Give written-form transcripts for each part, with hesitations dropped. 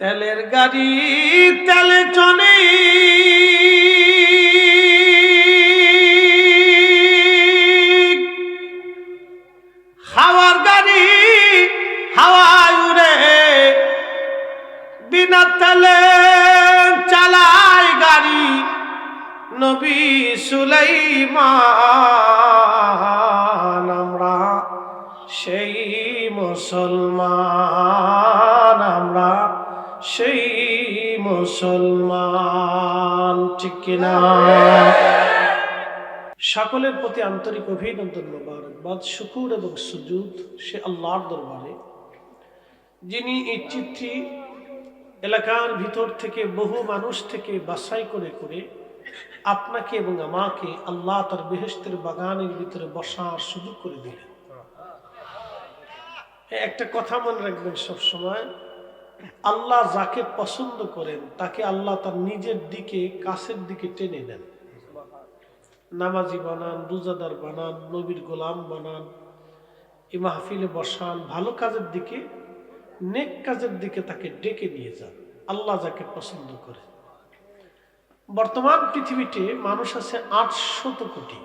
তেলের গাড়ি তেলে চলে, হাওয়ার গাড়ি হাওয়ায় উড়ে, বিনা তেলে চালায় গাড়ি নবী সুলাইমান। আমরা সেই মুসলমান, আমরা সেই মুসলমান, ঠিক কিনা? সকলের প্রতি আন্তরিক অভিনন্দন, মোবারকবাদ, শুকুর এবং সুজুদ সে আল্লাহর দরবারে, যিনি এই চিঠি এলাকার ভিতর থেকে বহু মানুষ থেকে বাছাই করে করে আপনাকে এবং আমাকে আল্লাহ তার বেহেশতের বাগানের ভিতরে বসার সুযোগ করে দিলেন। একটা কথা মনে রাখবেন সব সময়, আল্লাহ যাকে পছন্দ করেন তাকে আল্লাহ তার নিজের দিকে, কাছের দিকে টেনে নেন। নামাজি বানান, রোজাদার বানান, নবীর গোলাম বানান, এই মাহফিলে বসান, ভালো কাজের দিকে, নেক কাজের দিকে তাকে ডেকে নিয়ে যান। আল্লাহ যাকে পছন্দ করে। বর্তমান পৃথিবীতে মানুষ আছে 800 কোটি,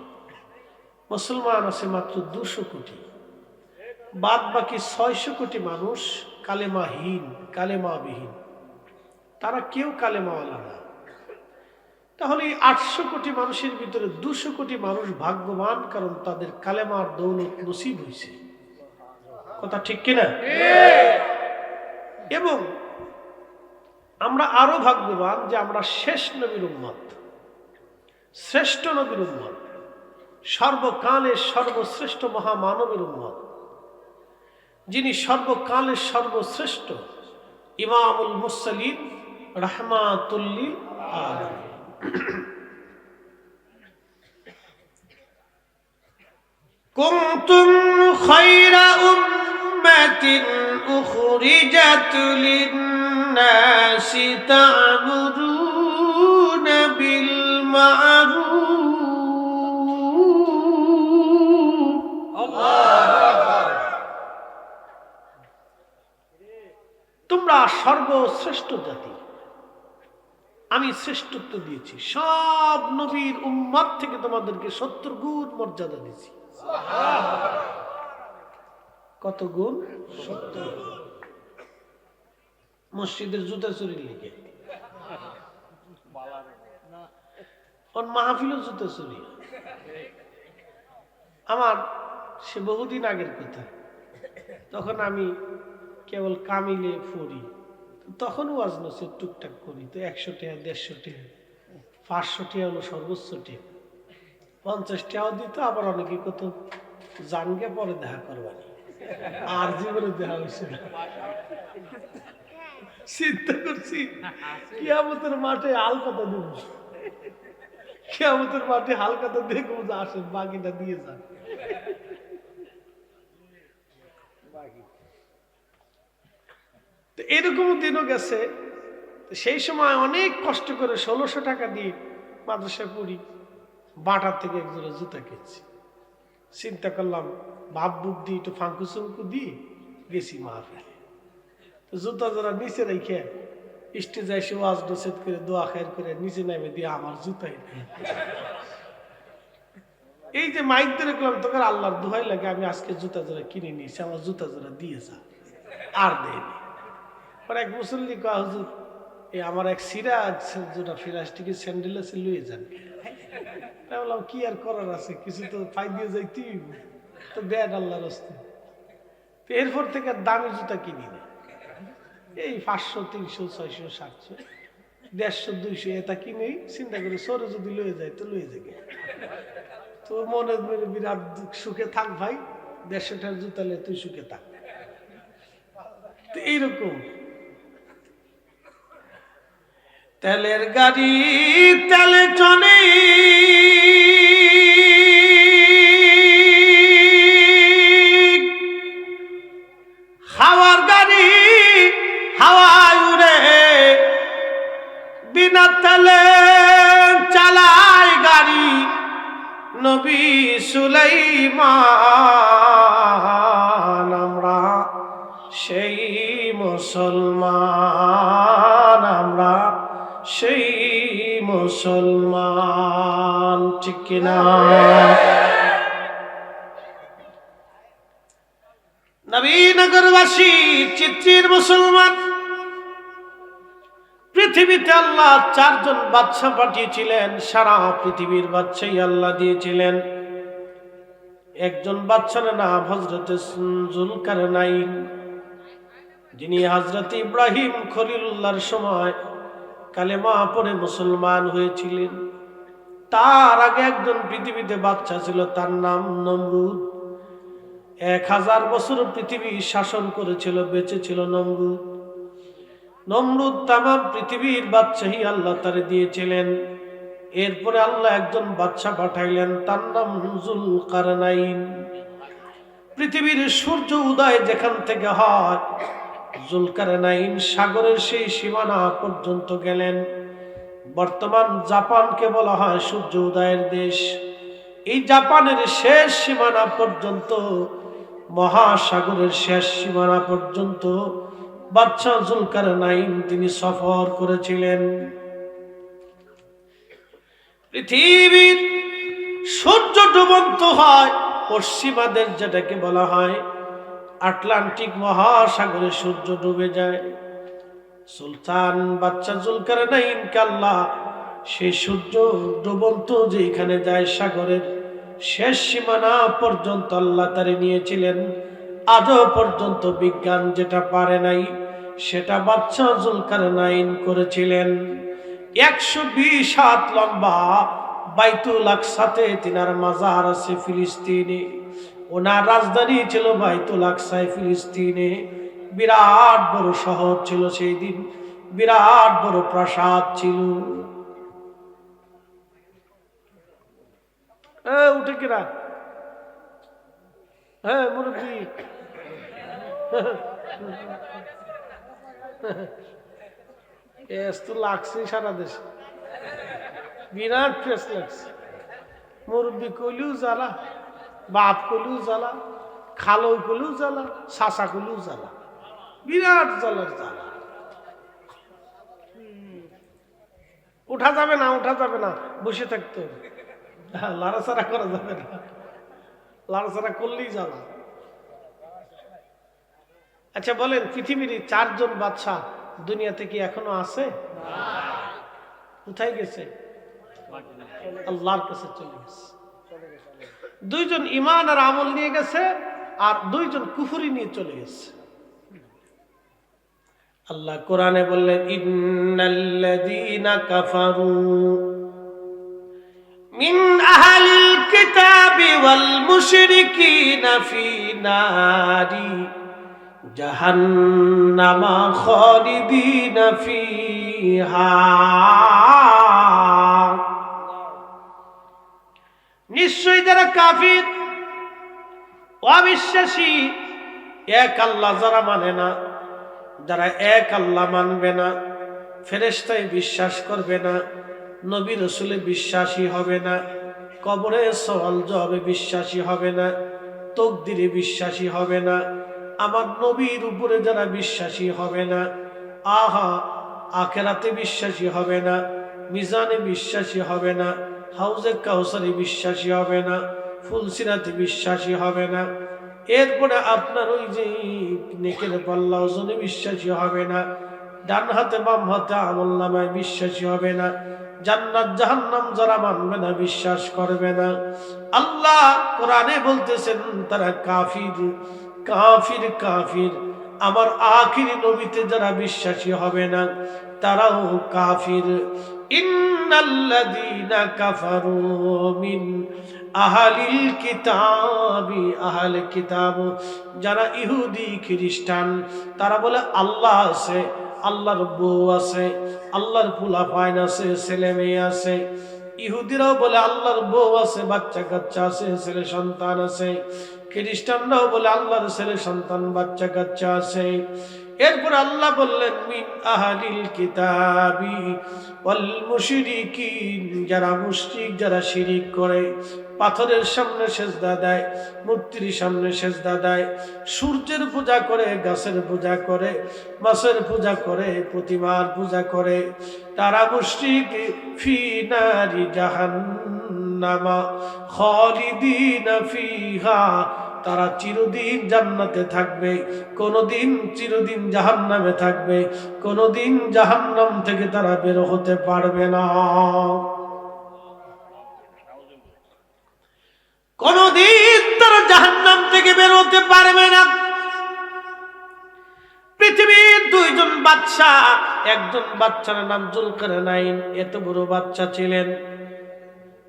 মুসলমান আছে মাত্র 200 কোটি। বাদ বাকি 600 কোটি মানুষ কালেমাহীন, কালেমাবিহীন, তারা কেউ কালেমাওয়ালা না। তাহলে এই 800 কোটি মানুষের ভিতরে 200 কোটি মানুষ ভাগ্যবান, কারণ তাদের কালেমার দৌলত নসিব হয়েছে। কথা ঠিক কিনা? এবং আমরা আরো ভাগ্যবান যে আমরা শেষ নবীর উম্মত, শ্রেষ্ঠ নবীর উম্মত, সর্বকালের সর্বশ্রেষ্ঠ মহামানবের উম্মত, যিনি সর্বকালের সর্বশ্রেষ্ঠ ইমামুল মুরসালিন রাহমাতুল লিল আলামিন। কুনতুম খায়রা উম্মাতিন উখরিজাত লিন-নাসি তা'মুরুনা বিল মা'রুফ। আল্লাহু। তোমরা সর্বশ্রেষ্ঠ জাতি, আমি শ্রেষ্ঠত্ব দিয়েছি, সব নবীর উম্মত থেকে তোমাদেরকে 70 গুণ মর্যাদা দিয়েছি। কত গুণ? 70। মসজিদের জুতা চুরির লিগে ওর মাহফিলও জুতা চুরি। আমার সে বহুদিন আগের কথা, তখন আমি কেবল কামিলে পড়ি, তখন ওয়াজ নসিহত টুকটাক করি। তো 100 টাকা, 150 টাকা, 500 টাকা হলো সর্বোচ্চ টাকা, 50 টাকাও দিত। আবার অনেকে কত জানগে পরে দেখা করবানি, আর জীবনে দেখা হয়েছে না। চিন্তা করছি কিয়ামতের মাঠে হালকাতা দেব, কিয়ামতের মাঠে হালকাতা দেখবো যে আসেন বাকিটা দিয়ে যান। এরকম দিনও গেছে। সেই সময় অনেক কষ্ট করে 1600 টাকা দিয়ে মাদ্রাসায় পড়ি, বাটার থেকে একজোড়া জুতা কিনছি। চিন্তা করলাম ভাব বুক দিয়ে একটু ফাঙ্কু চুঙ্কু দিয়ে গেছি মাহফিলে। জুতা জোড়া নিচে রেখে স্টেজে এসে ওয়াজ নসিহত করে দোয়া খায়ের করে নিচে নামে দিয়ে আমার জুতাই নেই। এই যে মাইক ধরে গেলাম, তোকে আল্লাহর দোহাই লাগে, আমি আজকে জুতা জোড়া কিনে নিয়েছি, আমার জুতা জোড়া দিয়ে যা, আর দেয়নি। এক মুসল্লি কয়া, হুজুর এই আমার এক সিরা যেটা ফিরাস্টিকের স্যান্ডেল আছে লুয়ে যান। তাই বললাম কি আর করার আছে, কিছু তো পাই দিয়ে যাইতেই, তো দেন আল্লাহর রাস্তায়। তো এরপর থেকে দামি জুতা কিনি না, এই 500, 300, 600, 700, 150, 200 এটা কিনেই চিন্তা করি সরে যদি লয়ে যায় তো লয়ে যাবে। তো মনে বিরাট সুখে থাক ভাই, 150 টাকার জুতা লে তুই সুখে থাক। তো এইরকম তেলের গাড়ি তেলে চলে, হাওয়ার গাড়ি হাওয়ায় উড়ে, বিনা তেলে চালায় গাড়ি নবী সুলাইমান। আমরা সেই মুসলমান। মুসলমান, ঠিক কিনা? নবীনগরবাসী চিত্রির মুসলমান। পৃথিবীতে আল্লাহ 4 জন বাদশা পাঠিয়েছিলেন, সারা পৃথিবীর বাদশাই আল্লাহ দিয়েছিলেন। একজন বাদশার নাম হযরতে যুলকারনাইন, যিনি হযরত ইব্রাহিম খলিলুল্লাহর সময় কালেমা পড়ে মুসলমান হয়েছিলেন। তার আগে একজন পৃথিবীতে বাদশা ছিল, তার নাম নমরুদ। 1000 বছর পৃথিবী শাসন করেছিল, বেঁচে ছিল নমরুদ। নমরুদ তামাম পৃথিবীর বাদশাহী আল্লাহ তারে দিয়েছিলেন। এরপরে আল্লাহ একজন বাদশা পাঠাইলেন, তার নাম যুলকারনাইন। পৃথিবীর সূর্য উদয় যেখান থেকে হয়, যুলকারনাইন সাগরের সেই সীমানা পর্যন্ত গেলেন। বর্তমান জাপানকে বলা হয় সূর্য উদয়ের দেশ। এই জাপানের শেষ সীমানা পর্যন্ত, মহাসাগরের শেষ সীমানা পর্যন্ত বাদশা যুলকারনাইন তিনি সফর করেছিলেন। পৃথিবীর সূর্য ডুবন্ত হয় পশ্চিমাদের, যেটাকে বলা হয় আটলান্টিক মহাসাগরে সূর্য ডুবে যায়। সুলতান বাদশা যুলকারনাইনকে আল্লাহ সেই সূর্য ডুবন্ত যেখানে যায় সাগরের শেষ সীমানা পর্যন্ত আল্লাহ তারে নিয়েছিলেন। আজও পর্যন্ত বিজ্ঞান যেটা পারে নাই সেটা বাদশা যুলকারনাইন করেছিলেন। 120 হাত লম্বা বাইতুল আকসাতে তিনার মাজার আছে ফিলিস্তিনে। ওনার রাজধানী ছিল বাইতুল আকসায় ফিলিস্তিনে। বিরাট বড় শহর ছিল সেই দিন, বিরাট বড় প্রাসাদ ছিল। উঠে কিরা মুরব্বী, তো লাগছে সারা দেশে, বিরাট প্রেস লাগছে। মুরব্বী কইলেও জ্বালা, বাপ কইলেও জ্বালা, খালো কইলেও জ্বালা, চাচা কইলেও জ্বালা, বিরাট জ্বালার জ্বালা। উঠা যাবে না, উঠা যাবে না, বসে থাকতে হবে, লাড়াচাড়া করা যাবে না, লাড়াচাড়া করলেই জ্বালা। আচ্ছা বলেন, পৃথিবীর 4 জন বাদশা দুনিয়াতে কি এখনো আছে? কোথায় গেছে? আল্লাহর কাছে চলে গেছে। 2 জন ঈমান আর আমল নিয়ে গেছে, আর 2 জন কুফরি নিয়ে চলে গেছে। আল্লাহ কোরআনে বললেন, ইন্নাল্লাযীনা কাফারু মিন আহলিল কিতাবি ওয়াল মুশরিকিনা ফি নারি জাহান্নামা খালিদিনা ফিহা। নিশ্চয়ই যারা কাফির, অবিশ্বাসী, এক আল্লাহ যারা মানে না, যারা এক আল্লাহ মানবে না, ফেরেশতায় বিশ্বাস করবে না, নবী রাসূলে বিশ্বাসী হবে না, কবরে সওয়াল জবাবে বিশ্বাসী হবে না, তাকদীরে বিশ্বাসী হবে না, আমার নবীর উপরে যারা বিশ্বাসী হবে না, আখিরাতে বিশ্বাসী হবে না, মিজানে বিশ্বাসী হবে না, হাউজে কাউসারে বিশ্বাসী হবে না, ফুলসিরাতে বিশ্বাসী হবে না, এরপরে আপনার ওই যে নেকের পাল্লা ওজনে বিশ্বাসী হবে না, ডান হাতে বাম হাতে আমলনামায় বিশ্বাসী হবে না, জান্নাত জাহান্নাম যারা মানবে না, বিশ্বাস করবে না। আল্লাহ কোরআনে বলতেছেন তারা কাফির, কাফির, কাফির। আমার আখিরি নবীতে যারা বিশ্বাসী হবে না তারাও কাফির। ইন্নাল্লাযীনা কাফারু মিন আহলিল কিতাবি, আহলে কিতাব যারা ইহুদি খ্রিস্টান, তারা বলে আল্লাহ আছে, আল্লাহর বউ আছে, আল্লাহর ফুলাফাইন আছে, ছেলে মেয়ে আছে। ইহুদিরাও বলে আল্লাহর বউ আছে, বাচ্চা কাচ্চা আছে, ছেলে সন্তান আছে। খ্রিস্টানরাও বলে আল্লাহর ছেলে সন্তান বাচ্চা কাচ্চা আছে। এরপর আল্লাহ বললেন মিন আহলিল কিতাবি ওয়াল মুশরিকিন, যারা মুশরিক, যারা শিরিক করে, পাথরের সামনে সেজদা দেয়, মূর্তির সামনে সেজদা দেয়, সূর্যের পূজা করে, গাছের পূজা করে, মাছের পূজা করে, প্রতিমার পূজা করে, তারা মুশরিক ফি নারি জাহান্নামা খালিদিনা ফিহা, তারা চিরদিন জান্নাতে থাকবে, কোনদিন চিরদিন জাহান্নামে থাকবে, কোনদিন জাহান্নাম থেকে তারা বের হতে পারবে না, কোনদিন তারা জাহান্নাম থেকে বের হতে পারবে না। পৃথিবীর দুইজন বাদশা, একজন বাচ্চার নাম জুলকারনাইন, এত বড় বাচ্চা ছিলেন,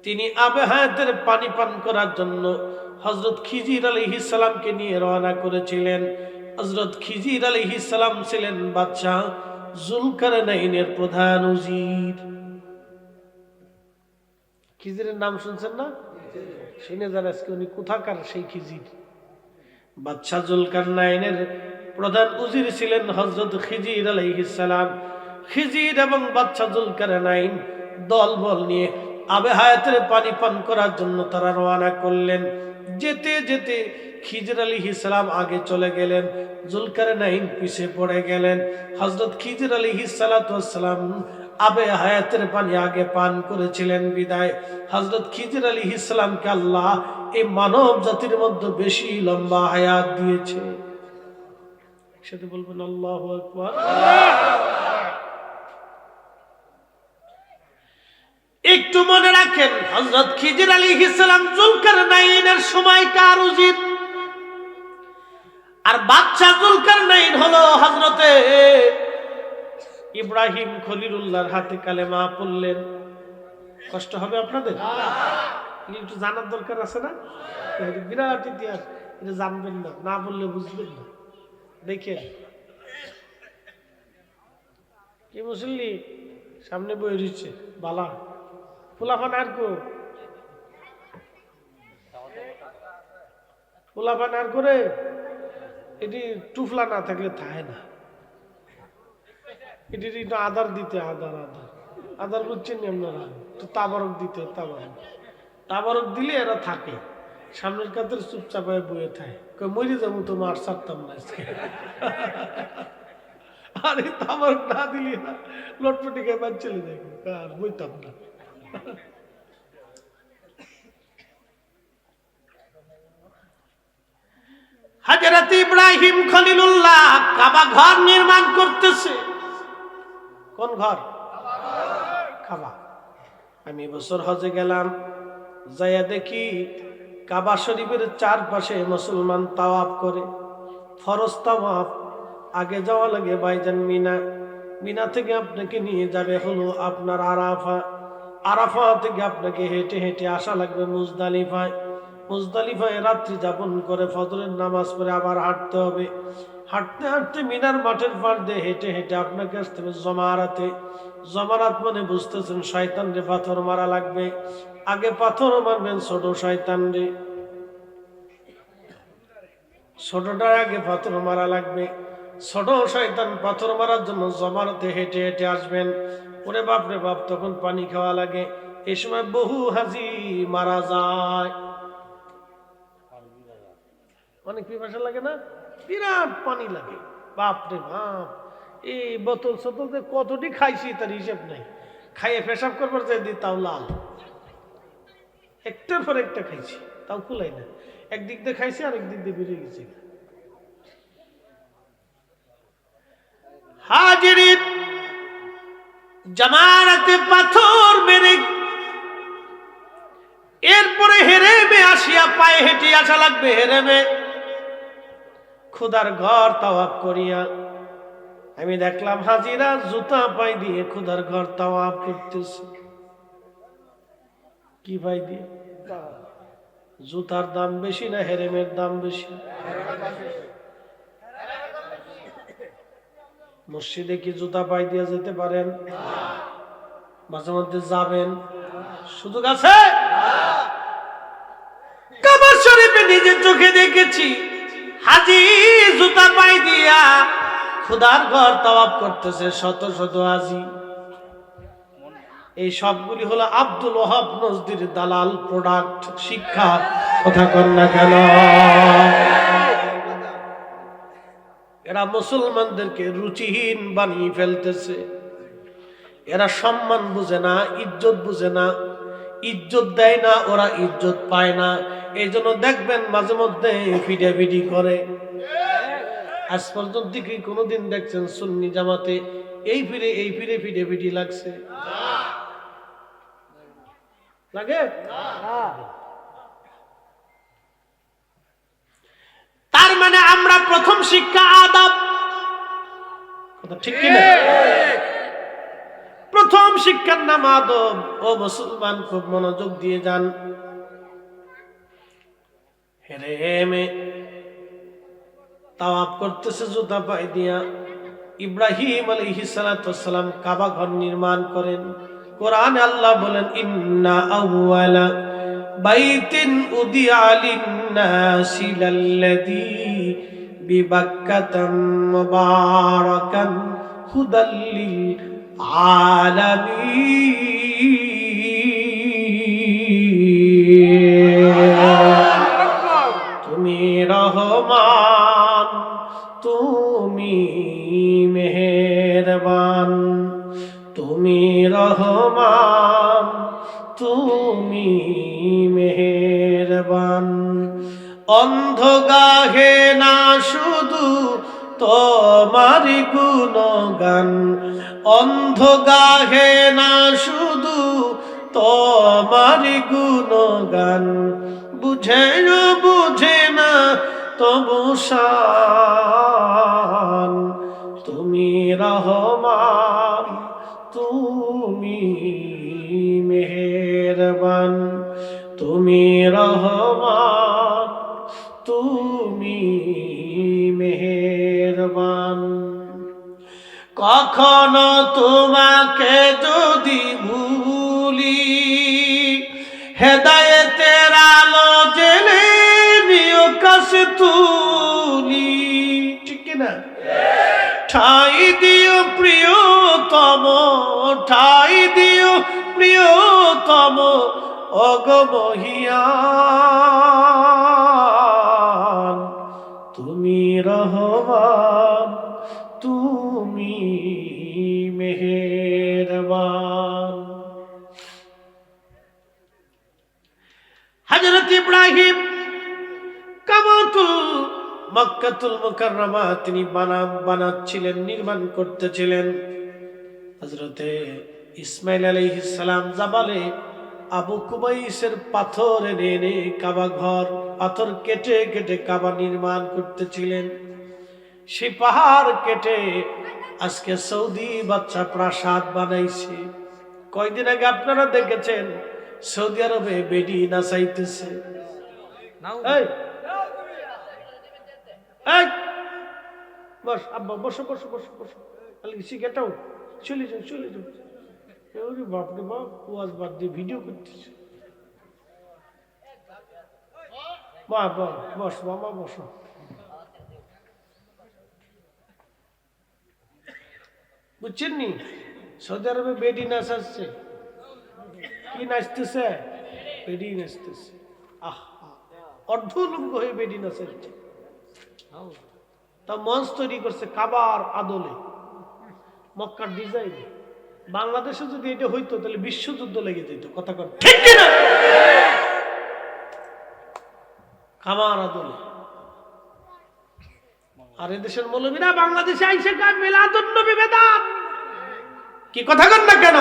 তিনি আবে হায়াতের পানি পান করার জন্য হযরত খিজির আলাইহিস সালামকে নিয়ে রওনা করেছিলেন। হযরত খিজির আলাইহিস সালাম ছিলেন বাদশা জুলকারনাইনের প্রধান উজির। খিজিরের নাম শুনছেন না? শুনে যান আজকে উনি কোথাকার সেই খিজির। বাদশা জুলকারনাইনের প্রধান উজির ছিলেন হযরত খিজির আলাইহিস সালাম। খিজির এবং বাদশা জুলকারনাইন দলবল নিয়ে আবে হায়াতের পানি পান করার জন্য তারা রওনা করলেন। যেতে যেতে খিজির আলাইহিস সালাম আগে চলে গেলেন, জুলকারনাইন পিছে পড়ে গেলেন। হযরত খিজির আলাইহিস সালাতু ওয়াস সালাম আবে হায়াতের পানি আগে পান করেছিলেন বিদায় হযরত খিজির আলাইহিস সালামকে আল্লাহ এই মানব জাতির মধ্যে বেশি লম্বা হায়াত দিয়েছে। সাথে বলবেন আল্লাহু আকবার। একটু মনে রাখেন, হযরত খিজির আলাইহিস সালাম জুলকারনাইনের সময়কার উজির, আর বাদশা জুলকারনাইন হলো হযরতে ইব্রাহিম খলিলুল্লাহর হাতে কালেমা পড়লেন। কষ্ট হবে আপনাদের? একটু জানার দরকার আছে না? বিরাট ইতিহাস, এটা জানবেন না, না বললে বুঝবেন না। দেখেন কি মুসল্লি সামনে বই রয়েছে, বালা ফুলাফান আর কো ফুলাফান আর করে, এটি টুফলা না থাকলে থাকে না। এটি একটু আদার দিতে, আদার আদার আদার বুঝছেন আপনারা, একটু তাবারক দিতে, তাবারক দিলে এরা থাকে। সামনের কাতের চুপচাপ হয়ে বয়ে থাকে, মরে যাবো তো মার ছাড়তাম না আরে তাবারক না দিলে না লটপটি খেয়ে বাদ চলে যাবে, আর বইতাম না। হযরত ইব্রাহিম খলিলুল্লাহ কাবা ঘর নির্মাণ করতেছে। কোন ঘর? কাবা। আমি বছর হজে গেলাম, যাইয়া দেখি কাবা শরীফের চারপাশে মুসলমান তাওয়াফ করে, ফরজ তাওয়াফ। আগে যাওয়া লাগে ভাইজান মিনা, মিনা থেকে আপনাকে নিয়ে যাবে হলো আপনার আরাফা, আরাফা থেকে আপনাকে হেঁটে হেঁটে আসা লাগবে মুজদালিফায়, মুজদালিফায় রাত্রি যাপন করে ফজরের নামাজ পড়ে আবার হাঁটতে হবে। হাঁটতে হাঁটতে মিনার মাঠের পাড় দিয়ে হেঁটে হেঁটে আপনাকে আসতে হবে জমারাতে। জমারাত মানে বুঝতেছেন, শয়তান রে পাথর মারা লাগবে। আগে পাথর মারবেন ছোট শয়তান রে, ছোটটার আগে পাথর মারা লাগবে। ছোট শয়তান পাথর মারার জন্য জমারাতে হেঁটে হেঁটে আসবেন। ওরে বাপ রে বাপ, তখন পানি খাওয়া লাগে। এই সময় বহু হাজি মারা যায়। অনেক পিপাসা লাগে না? বিরাট পানি লাগে, বাপ রে বাপ। এই বোতল সতল কতটি খাইছি তার হিসেব নাই। খাইয়ে পেশাব করবার চাই দিই, তাও লাল, একটার পর একটা খাইছি, তাও কুলাই না। একদিক দিয়ে খাইছি আর একদিক দিয়ে বেরিয়ে গেছি। হাজিরিন, জামারাতে পাথর মেরে এরপরে হেরেমে আসিয়া পায়ে হেঁটে আসা লাগবে। হেরেমে খুদার ঘর তাওয়াফ করিয়া আমি দেখলাম হাজিরা জুতা পাই দিয়ে খুদার ঘর তাওয়াফ করতেছে। কি পাই দিয়ে? জুতার দাম বেশি না হেরেমের দাম বেশি? মসজিদে কি জুতা পাই দিয়ে যেতে পারেন? মাঝে মধ্যে যাবেন, সুযোগ আছে? কাবা শরীফে নিজের চোখে দেখেছি হাজি জুতা পাই দিয়া খুদার ঘর তাওয়াফ করতেছে, শত শত হাজি। এই সবগুলি হলো আব্দুল ওয়াহাব নজদির দালাল প্রোডাক্ট শিক্ষা। কথা কন না কেন? এরা মুসলমানদেরকে রুচিহীন বানিয়ে ফেলতেছে। এরা সম্মান বুঝে না, ইজ্জত বুঝে না, ইজ্জত দেয় না, ওরা ইজ্জত পায় না। এই জন্য দেখবেন মাঝে মধ্যে ফিডাফিডি করে। আজ পর্যন্ত কি কোনোদিন দেখছেন সুন্নি জামাতে এই ফিরে ফিডাফিডি লাগছে? লাগে? তার মানে আমরা প্রথম শিক্ষা আদব। কথা ঠিক কি না? প্রথম শিক্ষার নাম আদব। ও মুসলমান, খুব মনোযোগ দিয়ে যান। হেরেমে তাওয়াফ করতেছে জুতা পায়ে দিয়া। ইব্রাহিম আলাইহিস সালাতু ওয়াস সালাম কাবা ঘর নির্মাণ করেন। কোরআনে আল্লাহ বলেন, ইন্না আউওয়ালা বাইতিন উদিয়া লিন-নাসি লাল্লাযী বিবাক্কাতাম মুবারাকান হুদাল লিল আলামিন। তুমি রহমান, তুমি মেহেরবান, তুমি রহমান, তুমি মেহেরবান। অন্ধ গাহে না শুধু তোমার গুণগান, অন্ধ গাহে না শুধু তোমার গুণগান। বুঝে বুঝে না তবু শান। তুমি রহমান, তুমি মেহেরবান, তুমি রহমান, তুমি মেহেরবান। কখনো তোমাকে যদি ভুলি, হেদায়েতের আলো জেলে নিও কাছে তুলি। ঠিক কিনা? ঠাই দিও প্রিয়তম, ঠাই দিও প্রিয়তম, ওগো মহিয়ান। তুমি রহমান, তুমি মেহেরবান। হযরত ইব্রাহিম কাবাতুল মক্কাতুল মুকাররমা তিনি বানাচ্ছিলেন, নির্মাণ করতেছিলেন। হযরতে ইসমাইল আলাইহিস সালাম জাবালে আবু কুবাইসের পাথর এনে কাবা ঘর, পাথর কেটে কেটে কাবা নির্মাণ করতেছিলেন। সেই পাহাড় কেটে আজকে সৌদি বাচ্চা প্রাসাদ বানাইছে। কয়দিন আগে আপনারা দেখেছেন সৌদি আরবে বেডি নাচাইতেছে। বস আব্বা, বসো বসো বসো বসো, গেট আউট, চলে যাও চলে যাও। বাপরে বাপ, ওয়াজ বাদ দিয়ে ভিডিও করতেছে। বস বাবা বসো। বুঝছেন নি? সৌদি আরবে বেডি নাচাচ্ছে। কি নাচতেছে? বেডি নাচতেছে। অর্ধলুঙ্গ হয়ে বেডি নাচাচ্ছে। তা মঞ্চ তৈরি করছে কাবার আদলে, মক্কার ডিজাইন। বাংলাদেশে যদি এটা হইতো তাহলে বিশ্বযুদ্ধ লেগে যেত। কথা কর ঠিক কিনা? কাবার আদলে। আর এদেশের মৌলবীরা বাংলাদেশে আইসে গায় মিলাদুন নবী বেদাত। কি কথা কন না কেন?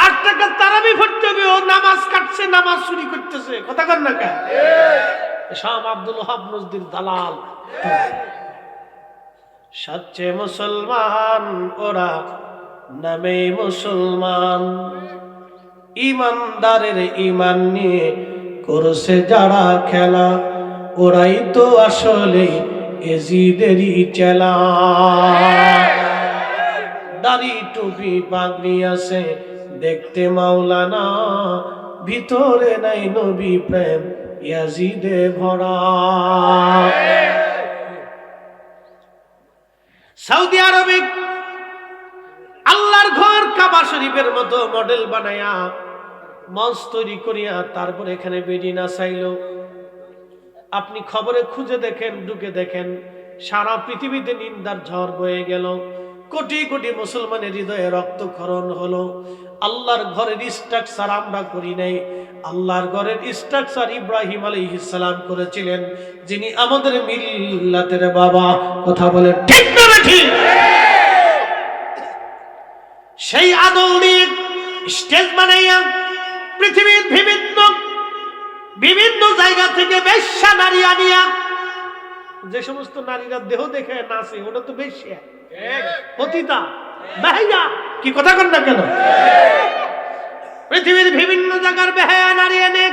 8 টাকা তারাবি পড়তে হবে, ও নামাজ কাটছে, নামাজ চুরি করতেছে। কথা কন না কেন? সব আব্দুল ওয়াহাব নজদির দালাল। সচ্চে মুসলমান ওরা, নামে মুসলমান। ইমানদারের ইমান নিয়ে করছে যারা খেলা, ওরাই তো আসলে এজিদেরই চেলা। দাড়ি টুপি পাগড়ি আছে দেখতে মাওলানা, ভিতরে নাই নবী প্রেম ইয়াজিদে ভরা। সৌদি আরবে আল্লাহর ঘর কাবা কাবা শরীফের মতো মডেল বানায়া মঞ্চ তৈরি করিয়া তারপর এখানে বেডি না চাইলো। আপনি খবরে খুঁজে দেখেন, ঢুকে দেখেন, সারা পৃথিবীতে নিন্দার ঝড় বয়ে গেল, কোটি কোটি মুসলমানের হৃদয়ে রক্তক্ষরণ হলো। আল্লাহর ঘরের স্ট্রাকচার আমরা করি নাই, আল্লাহর ঘরের স্ট্রাকচার ইব্রাহিম আলাইহিস সালাম করেছিলেন, যিনি আমাদের মিল্লাতের বাবা। কথা বলেন ঠিক না ঠিক? সেই আদল দিয়ে স্টেজ বানাইয়া পৃথিবীর বিভিন্ন জায়গা থেকে বেশ্যা নারী আনিয়া, যে সমস্ত নারীরা দেহ দেখে নাচে ওটা তো বেশ্যা, পতিতা, বেহায়া। কি কথা কন না কেন? পৃথিবীর বিভিন্ন জায়গার বেহায়া নারী এনে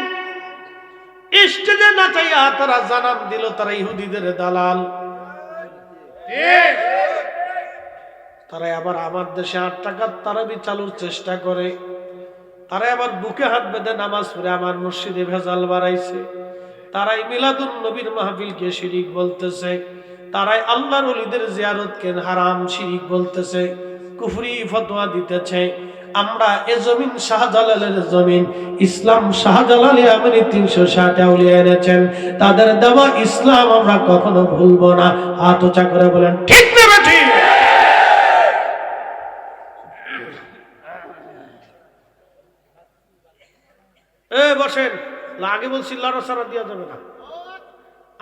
স্টেজে নাচাইয়া তারা জানান দিল তারা ইহুদিদের দালাল। তারা আবার আমার দেশে 8 টাকার তারাবি চালুর চেষ্টা করে, তারা আবার বুকে হাত বেঁধে নামাজ পড়ে আমার মসজিদে ভেজাল বাড়াইছে। তারাই মিলাদুন নবীর মাহফিলকে শিরিক বলতেছে, তারাই আল্লাহর ওলিদের জিয়ারতকে হারাম শিরিক বলতেছে, কুফরি ফতোয়া দিতেছে। আমরা এ জমিন শাহজালালের জমিন, ইসলাম শাহজালালে আমনি 360 আউলিয়া এনেছেন, তাদের দেওয়া ইসলাম আমরা কখনো ভুলবো না। হাত উঁচা করে বলেন ঠিক না ঠিক? বসেন, আগে বলছি লড়াচড়া দেওয়া যাবে না।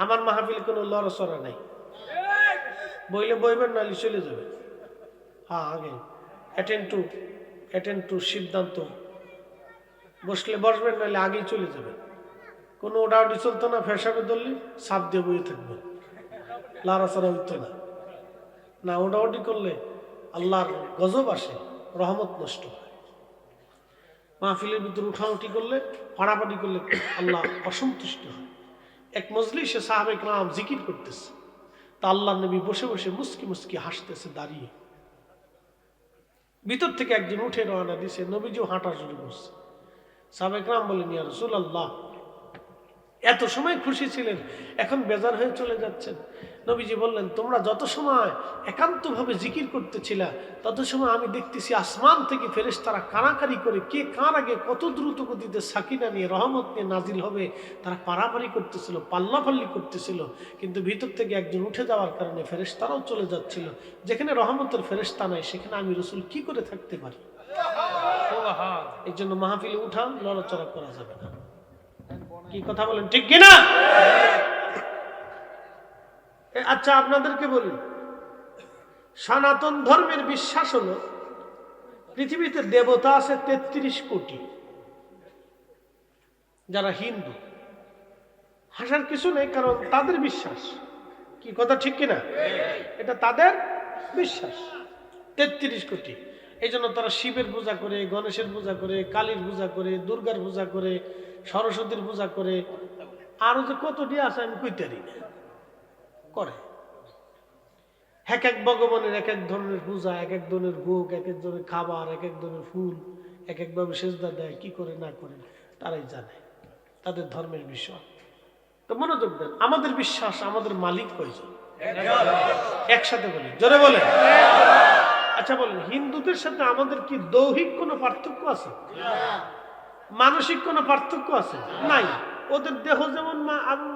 আমার মাহফিল কোনো লড়াচড়া নাই, বইলে বইবেন নাহলে চলে যাবে। হ্যাঁ, আগে অ্যাটেন্ড টু সিদ্ধান্ত, বসলে বসবেন নাহলে আগেই চলে যাবেন। কোনো ওডাউডি চলতো না, ফেসাবে ধরলে সাপ দিয়ে বইয়ে থাকবেন, লড়াচড়া হইতো না। না ওডাউডি করলে আল্লাহর গজব আসে, রহমত নষ্ট হয়। মাহফিলের ভিতরে উঠাউঠি করলে, ফাড়াফাড়ি করলে আল্লাহ অসন্তুষ্ট হয়। এক মজলিসে সাহাবে কেরাম জিকির করতেছে, তা আল্লাহ নবী বসে বসে মুস্কি মুস্কি হাসতেছে দাঁড়িয়ে। ভিতর থেকে একজন উঠে রওনা দিছে, নবীজিও হাঁটা শুরু করছে। সাহাবে কেরাম বলেন, ইয়া রাসূলুল্লাহ, এত সময় খুশি ছিলেন, এখন বেজার হয়ে চলে যাচ্ছেন। নবীজি বললেন, তোমরা যত সময় একান্তভাবে জিকির করতেছিলা তত সময় আমি দেখতেছি আসমান থেকে ফেরেশতারা কানাকারি করে কে কার আগে কত দ্রুত গতিতে সাকিনা নিয়ে রহমত নিয়ে নাজিল হবে তারা পারাপারি করতেছিল, পাল্লাপাল্লি করতেছিল। কিন্তু ভিতর থেকে একজন উঠে যাওয়ার কারণে ফেরেশতারাও চলে যাচ্ছিল। যেখানে রহমতের ফেরেশতা নাই সেখানে আমি রাসূল কি করে থাকতে পারি? এই জন্য মাহফিলে উঠান, লড়াচড়া করা যাবে না। কি কথা বলেন ঠিক কিনা? আচ্ছা, আপনাদেরকে বলি, সনাতন ধর্মের বিশ্বাস হলো পৃথিবীতে দেবতা আছে 33 কোটি। যারা হিন্দু, হাসার কিছু নেই, কারণ তাদের বিশ্বাস। কি কথা ঠিক কিনা? এটা তাদের বিশ্বাস, 33 কোটি। এই জন্য তারা শিবের পূজা করে, গণেশের পূজা করে, কালীর পূজা করে, দুর্গার পূজা করে, সরস্বতীর পূজা করে, আরো যে কত দিয়ে আছে আমি কইতে পারি না, করে। এক এক ভগবানের এক এক ধরনের পূজা, এক এক ধরনের ভোগ, এক এক ধরনের খাবার, এক এক ধরনের ফুল, এক একভাবে সেজদা দেয়, কি করে না করে তারাই জানে, তাদের ধর্মের বিষয়। তো মনোযোগ দেন, আমাদের বিশ্বাস, আমাদের মালিক কয়জন? একসাথে বলি, জোরে বলেন। আচ্ছা বলেন, হিন্দুদের সাথে আমাদের কি দৈহিক কোনো পার্থক্য আছে? মানসিক কোনো পার্থক্য আছে? নাই। ওদের দেহ যেমন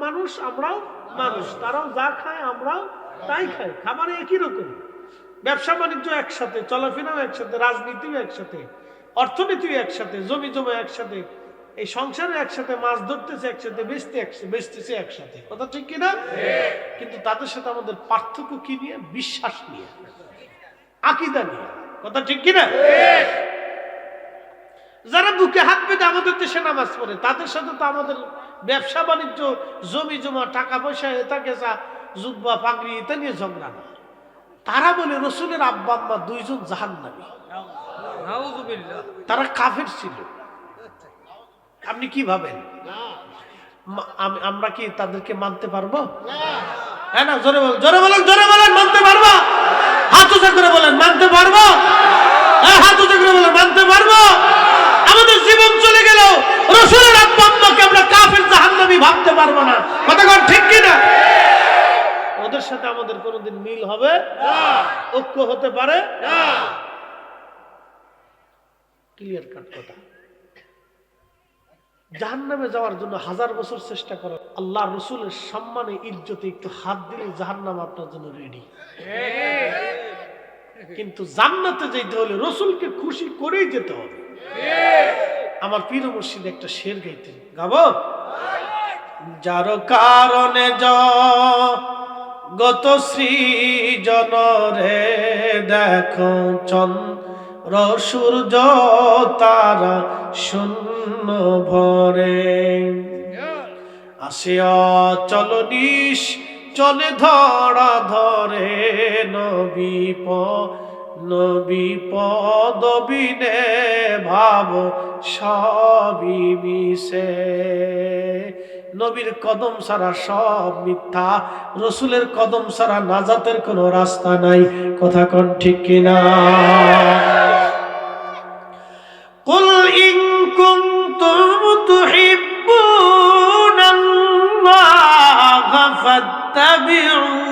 মানুষ, আমরাও মানুষ, তারাও যা খায় আমরাও তাই খাই, খাবারে একই রকম, ব্যবসা বাণিজ্য একসাথে, চলাফেরাও একসাথে, রাজনীতিও একসাথে, অর্থনীতিও একসাথে, জমি জমা একসাথে, এই সংসারে একসাথে, মাছ ধরতেছে একসাথে, বেচতেছে একসাথে। কথা ঠিক কিনা? কিন্তু তাদের সাথে আমাদের পার্থক্য কি নিয়ে? বিশ্বাস নিয়ে, আকীদা নিয়ে। কথা ঠিক কিনা? যারা বুকে হাত বেঁধে আমাদের দেশে নামাজ পড়ে, তাদের সাথে তো আমাদের ব্যবসা বাণিজ্য, জমি জমা, টাকা পয়সা, এটা কেসা, জুব্বা পাগড়ি, এটা নিয়ে ঝগড়া না। তারা বলে রসুলের আব্বা আম্মা 2 জন জাহান্নামী, তারা কাফের ছিল। আপনি কি ভাবেন আমরা কি তাদেরকে মানতে পারবো? হ্যাঁ না, জোরে বলেন, জোরে বলেন, জোরে বলেন, মানতে পারবো? হাত উঁচা করে বলেন, মানতে পারবো? হ্যাঁ, হাত উঁচা করে বলেন, মানতে পারবো? আমাদের জীবন চলে গেল, রসুলের আব্বা আম্মাকে আমরা কাফের জাহান্নামী ভাবতে পারবো না। কথা কন ঠিক কিনা? ওদের সাথে আমাদের কোনোদিন মিল হবে না, ঐক্য হতে পারে না। ক্লিয়ার কাট কথা। জাহান্নামে যাওয়ার জন্য 1000 বছর চেষ্টা করেন, আল্লাহ রসুলের সম্মানে ইজ্জতে একটু হাত দিলে জাহান্নাম আপনার জন্য রেডি। কিন্তু জান্নাতে যেতে হলে রসুলকে খুশি করেই যেতে হবে। আমার পীর মুর্শিদ একটা শের গাইতেন, গাবো? যার কারণে গত সৃজন রে দেখো চন্দ্র সূর্য তারা শূন্য ভরে, আসে অচল নিশ চলে ধরা ধরে, নবী পদবিনে ভাব সবই মিশে। নবীর কদম ছাড়া সব মিথ্যা, রসুলের কদম ছাড়া নাজাতের কোনো রাস্তা নাই। কথা কোন ঠিক কিনা? কুল ইন কুনতুম তুহিব্বুনাল্লাহ ফাত্তাবিউনি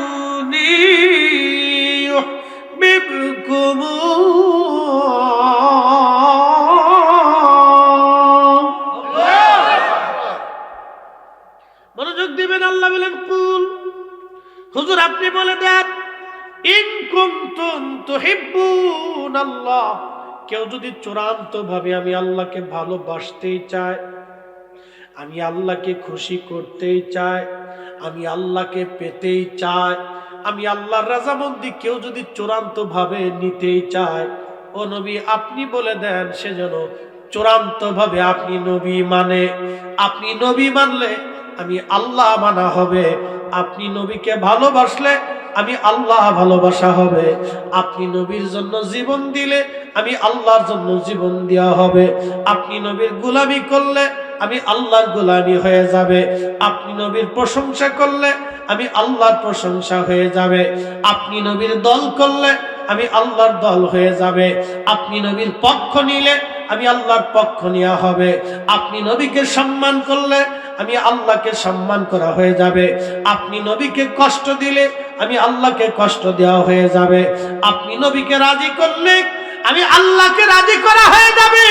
মনোযোগ দিবেন। আল্লাহ বলেন কুল, হুজুর আপনি বলে দেন, ইন কুনতুম তুহিব্বুনাল্লাহ, কেউ যদি চূড়ান্ত ভাবে আমি আল্লাহকে ভালোবাসতেই চায়, আমি আল্লাহকে খুশি করতেই চাই, আমি আল্লাহকে পেতেই চাই, আমি আল্লাহর রাজামন্দি কেউ যদি চূড়ান্ত ভাবে নিতেই চায়, ও নবী আপনি বলে দেন সে যেন চূড়ান্ত ভাবে আপনি নবী মানে। আপনি নবী মানলে আমি আল্লাহ মানা হবে, আপনি নবীকে ভালোবাসলে আমি আল্লাহ ভালোবাসা হবে, আপনি নবীর জন্য জীবন দিলে আমি আল্লাহর জন্য জীবন দেওয়া হবে, আপনি নবীর গোলামি করলে আমি আল্লাহর গোলামি হয়ে যাবে, আপনি নবীর প্রশংসা করলে আমি আল্লাহর প্রশংসা হয়ে যাবে, আপনি নবীর দল করলে আমি আল্লাহর দল হয়ে যাবে, আপনি নবীর পক্ষ নিলে আমি আল্লাহর পক্ষ নেওয়া হবে, আপনি নবীকে সম্মান করলে আমি আল্লাহকে সম্মান করা হয়ে যাবে, আপনি নবীকে কষ্ট দিলে আমি আল্লাহকে কষ্ট দেওয়া হয়ে যাবে, আপনি নবীকে রাজি করলে আমি আল্লাহকে রাজি করা হয়ে যাবে।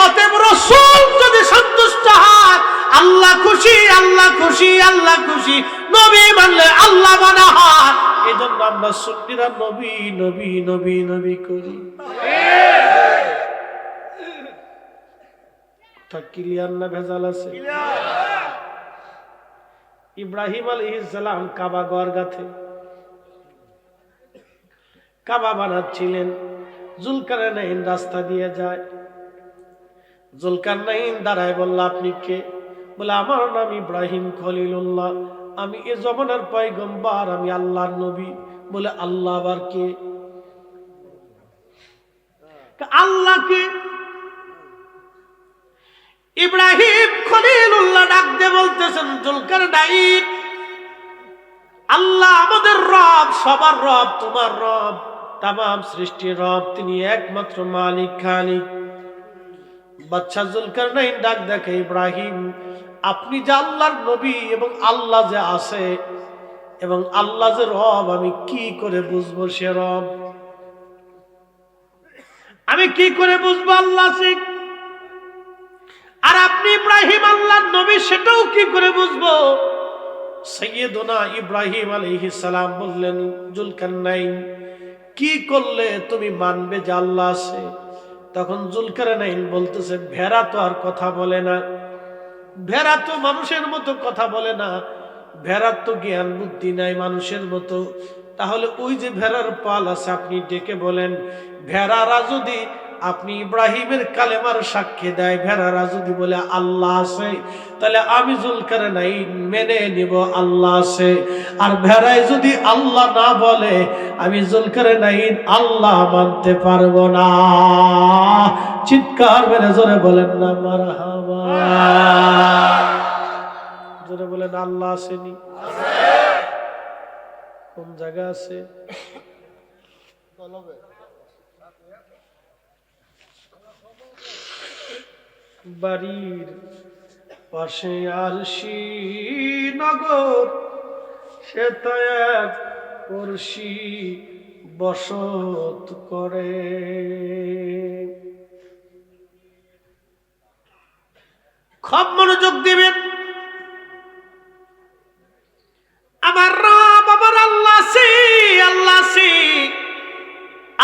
অতএব রাসূল যদি সন্তুষ্ট হয় আল্লাহ খুশি, আল্লাহ খুশি, আল্লাহ খুশি, নবী মানলে আল্লাহ মানা হয়। এজন্য আমরা সুন্নিরা নবী নবী নবী নবী করি। তা ক্লিয়ার না ভেজাল আছে? ইব্রাহিম আলাইহিস সালাম কাবা ঘর গাথে কাবা বানাচ্ছিলেন, জুলকারনাইন রাস্তা দিয়ে যায়, জুলকারনাইন দাঁড়ায় বলল আপনি কে? বলে আমার নাম ইব্রাহিম খলিলুল্লাহ, আমি এ জমানার পয়গম্বর, আমি আল্লাহর নবী। বলে আল্লাহ আবার কে? আল্লাহ কে? ইব্রাহিম খলিলুল্লাহ ডাক দিয়ে বলতেছেন জুলকারনাইন, আল্লাহ আমাদের রব, সবার রব, তোমার রব, তামাম সৃষ্টির রব, তিনি একমাত্র মালিক খালিক। বাদশা জুলকারনাইন ডাক দেখে ইব্রাহিম আপনি যে আল্লাহর নবী এবং আল্লাহ যে আছে এবং আল্লাহ যে রব, আমি কি করে বুঝবো সে রব? আমি কি করে বুঝবো আল্লাহ আছে? আর আপনি ইব্রাহিম আল্লাহর নবী, সেটাও কি করে বুঝবো? সাইয়েদনা ইব্রাহিম আলাইহিস সালাম বললেন জুলকারনাইন কি করলে তুমি মানবে যে আল্লাহ আছে? তখন জুলকারনাইন বলতেছে ভেড়া তো আর কথা বলে না, ভেড়া তো মানুষের মতো কথা বলে না, ভেড়ার তো জ্ঞান বুদ্ধি নাই মানুষের মতো, তাহলে ওই যে ভেড়ার পাল আছে আপনি ডেকে বলেন, ভেড়ারা যদি আপনি ইব্রাহিমের কালেমার সাক্ষী দেয়, ভেড়ারা যদি বলে আল্লাহ আছে, তাহলে আমি জুলকারনাইন মেনে নিব আল্লাহ আছে। আর ভেড়ায় যদি আল্লাহ না বলে আমি জুলকারনাইন আল্লাহ মানতে পারবো না। চিৎকার মেরে জোরে বলেন না মারহাবা, জোরে বলেন আল্লাহ আসেনি? কোন জায়গা আছে? বাড়ির পাশে আরশি নগর, সে তো এক পড়শি বসত করে। খুব মনোযোগ দিবেন। আমার রব আমার আল্লাহ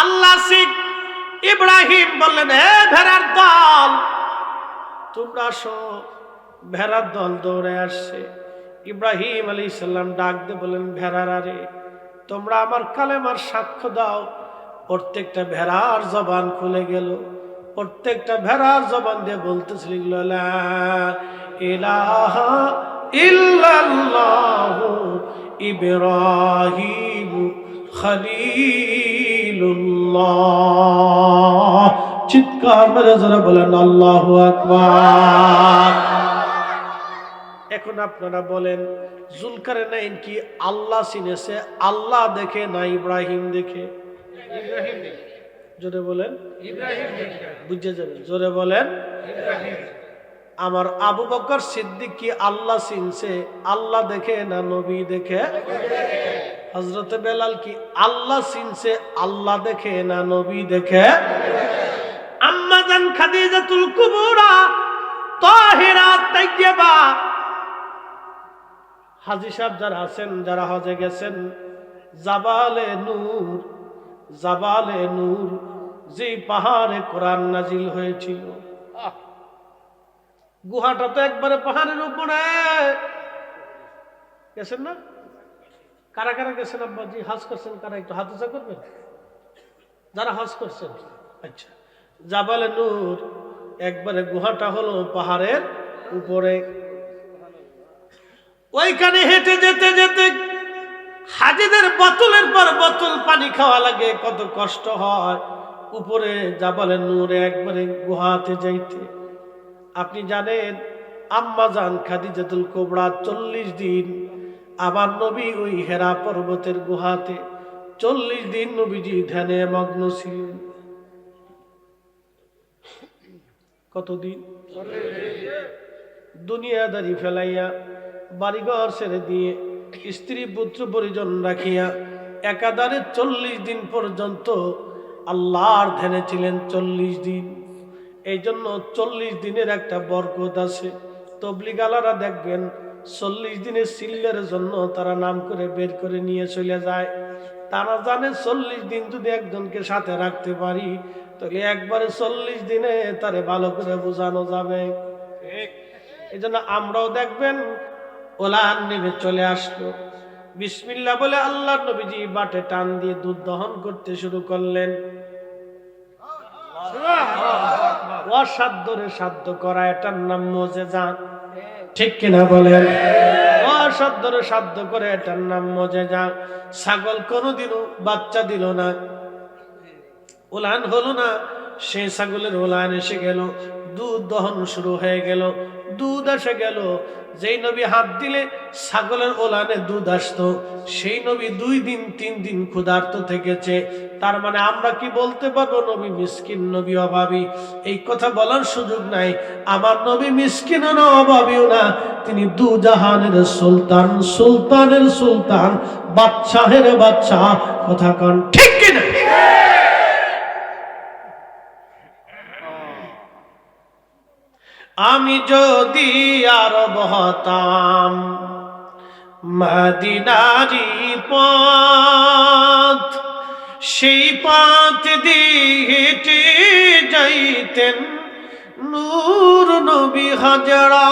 আল্লাহ ইব্রাহিম বললেন, হে ভেড়ার দল তোমরা আসো। ভেড়ার দল দৌড়ে আসছে। ইব্রাহিম আলাইহিস সালাম ডাক দিয়ে বলেন, ভেড়ারা রে, তোমরা আমার কালেমার সাক্ষ্য দাও। প্রত্যেকটা ভেড়ার জবান খুলে গেল। প্রত্যেকটা ভেড়ার জবান দিয়ে বলতেছিল, লা ইলাহা ইল্লাল্লাহু ইব্রাহিম খলিলুল্লাহ। চিৎকার মেরে জোরে বলেন আল্লাহু আকবার। এখন আপনারা বলেন, জুলকারনাইন কি আল্লাহ চিনেছে? আল্লাহ দেখে না ইব্রাহিম দেখে? ইব্রাহিম দেখে। জোরে বলেন ইব্রাহিম দেখে। বুঝে যাবেন, জোরে বলেন ইব্রাহিম। আমার আবু বকর সিদ্দিক কি আল্লাহ চিনছে? আল্লাহ দেখে না নবী দেখে? হযরত বেলাল কি আল্লাহ চিনছে? আল্লাহ দেখে না নবী দেখে? আম্মা জান খাদিজাতুল কুবরা তাহিরা তাইয়্যিবা, হাজী সাহেব যারা আছেন, যারা হজে গেছেন, জাবালে নূর যে পাহাড়ে কোরআন নাজিল হয়েছিল, গুহাটা তো একবারে পাহাড়ের উপরে। গেছেন না? কারা কারা গেছেন আব্বাজি? হজ করছেন কারা? একটু হাত উঁচা করবেন যারা হজ করছেন। আচ্ছা, জাবালে নূর একবারে গুহাটা হলো পাহাড়ের উপরে। ওইখানে হেঁটে যেতে যেতে হাজিদের বোতলের পর বোতল পানি খাওয়া লাগে, কত কষ্ট হয় উপরে জাবালে নূরে একবারে গুহাতে যাইতে। আপনি জানেন আম্মা জান খাদিজাতুল কুবরা 40 দিন আমার নবী ওই হেরা পর্বতের গুহাতে 40 দিন নবীজি ধ্যানে মগ্ন ছিলেন। কতদিন? দুনিয়াদারি ফেলাইয়া, বাড়িঘর ছেড়ে দিয়ে, স্ত্রী পুত্র পরিজন রাখিয়া একাধারে 40 দিন পর্যন্ত আল্লাহর ধ্যানে ছিলেন। 40 দিন। এই জন্য 40 দিনের একটা বরকত আছে। তবলিগালারা দেখবেন 40 দিনের সিল্লের জন্য তারা নাম করে বের করে নিয়ে চলে যায়। তারা জানে 40 দিন যদি একজনকে সাথে রাখতে পারি তাহলে একবারে 40 দিনে তারে ভালো করে বোঝানো যাবে। এই জন্য আমরাও দেখবেন ওলান নেমে চলে আসলো, বিসমিল্লাহ বলে আল্লাহর নবীজি বাটে টান দিয়ে দুধ দহন করতে শুরু করলেন। অসাধ্যরে সাধ্য করা, এটার নাম মুজিজা। ঠিক কিনা বলেন? অসাধ্যরে সাধ্য করে, এটার নাম মুজিজা। ছাগল কোনোদিনও বাচ্চা দিল না, ওলান হলো না। সেই ছাগলের ওলান এসে গেল, দুধ দহন শুরু হয়ে গেল, দুধ এসে গেল। যেই নবী হাত দিলে ছাগলের ওলানে দুধ আসতো, সেই নবী 2 দিন 3 দিন ক্ষুধার্ত থেকেছে। তার মানে আমরা কি বলতে পারবো নবী মিসকিন, নবী অভাবী? এই কথা বলার সুযোগ নাই। আমার নবী মিসকিনও না, অভাবীও না, তিনি দুজাহানের সুলতান, সুলতানের সুলতান, বাদশাহের বাদশাহ। কথা কন ঠিক কিনা? আমি যদি আরব হতাম, মদিনারি পথ, সেই পথ দিয়ে হেঁটে যাইতেন নূর নবী হাজরাত,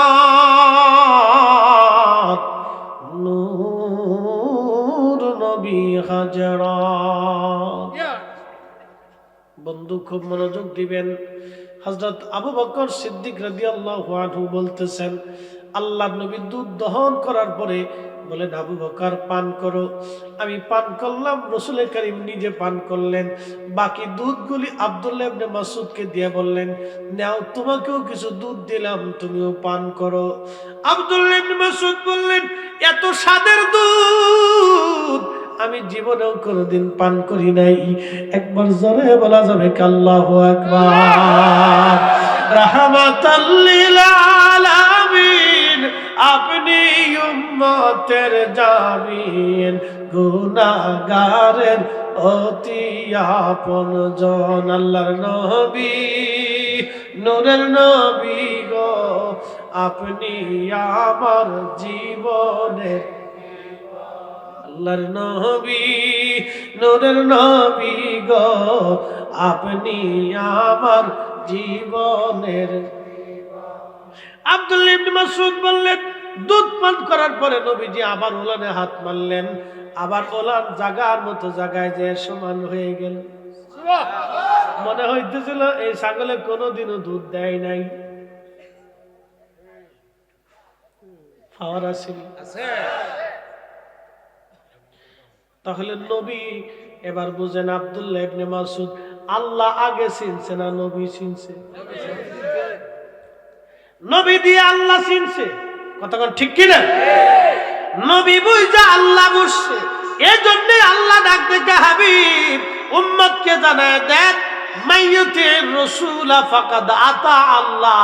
নূর নবী হাজরাত। বন্ধু খুব মনোযোগ দিবেন। হযরত আবু বকর সিদ্দিক রাদিয়াল্লাহু আনহু বলতেছেন, আল্লাহর নবী দুধ দহন করার পরে বলেন, আবু বকর পান করো। আমি পান করলাম, রাসূল করিম নিজে পান করলেন। বাকি দুধগুলি আব্দুল্লাহ ইবনে মাসউদকে দিয়ে বললেন, নাও তোমাকেও কিছু দুধ দিলাম, তুমিও পান করো। আব্দুল্লাহ ইবনে মাসউদ বললেন, এত স্বাদের দুধ আমি জীবনেও কোনোদিন পান করি নাই। একবার জোরে বলা যাবে আল্লাহু আকবার। রাহমাতাল লিল আলামিন, আপনি উম্মতের জামিন, গুনাহগারের অতি আপনজন। আল্লাহর নবী, নূরের নবী গো, আপনি আমার জীবনের আল্লাহর নবী নূরের নবী গো আপনি আমার জীবনের। আব্দুল্লাহ ইবনে মাসউদ বললেন দুধ পান করার পরে নবীজি আবার ওলানে হাত মারলেন, আবার ওলান জাগার মতো জায়গায় যে সমান হয়ে গেল। মনে হইতেছিল এই ছাগলে কোনোদিনও দুধ দেয় নাই। তাহলে নবী এবার বুঝেন আব্দুল্লাহ ইবনে মাসউদ আল্লাহ আগে চিনছে না নবী চিনছে? নবী দিয়ে আল্লাহ চিনছে, কতক্ষণ ঠিক কিনা? নবী বুঝা আল্লাহ বুঝছে, এজন্য আল্লাহ ডাক দেখে হাবিব উম্মতকে জানায় দেন মাইয়ুতির রাসূলা ফাকাদ আতা আল্লাহ।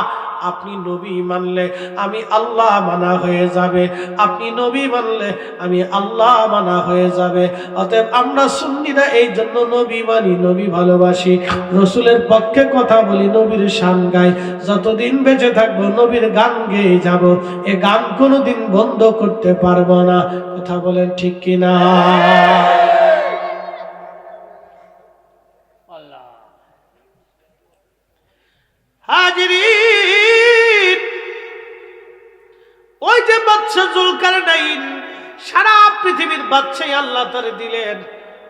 আপনি নবী মানলে আমি আল্লাহ মানা হয়ে যাবে, আপনি নবী মানলে আমি আল্লাহ মানা হয়ে যাবে। অতএব আমরা সুন্নিরা এই জন্য নবী মানি, নবী ভালোবাসি, রসুলের পক্ষে কথা বলি, নবীর শান গাই, যতদিন বেঁচে থাকবো নবীর গান গেয়ে যাব, এ গান কোনোদিন বন্ধ করতে পারবো না। কথা বলেন ঠিক কিনা? হাজিরিন, ওই যে বাদশা জুলকারনাইন সারা পৃথিবীর বাদশাই আল্লাহ তারে দিলেন।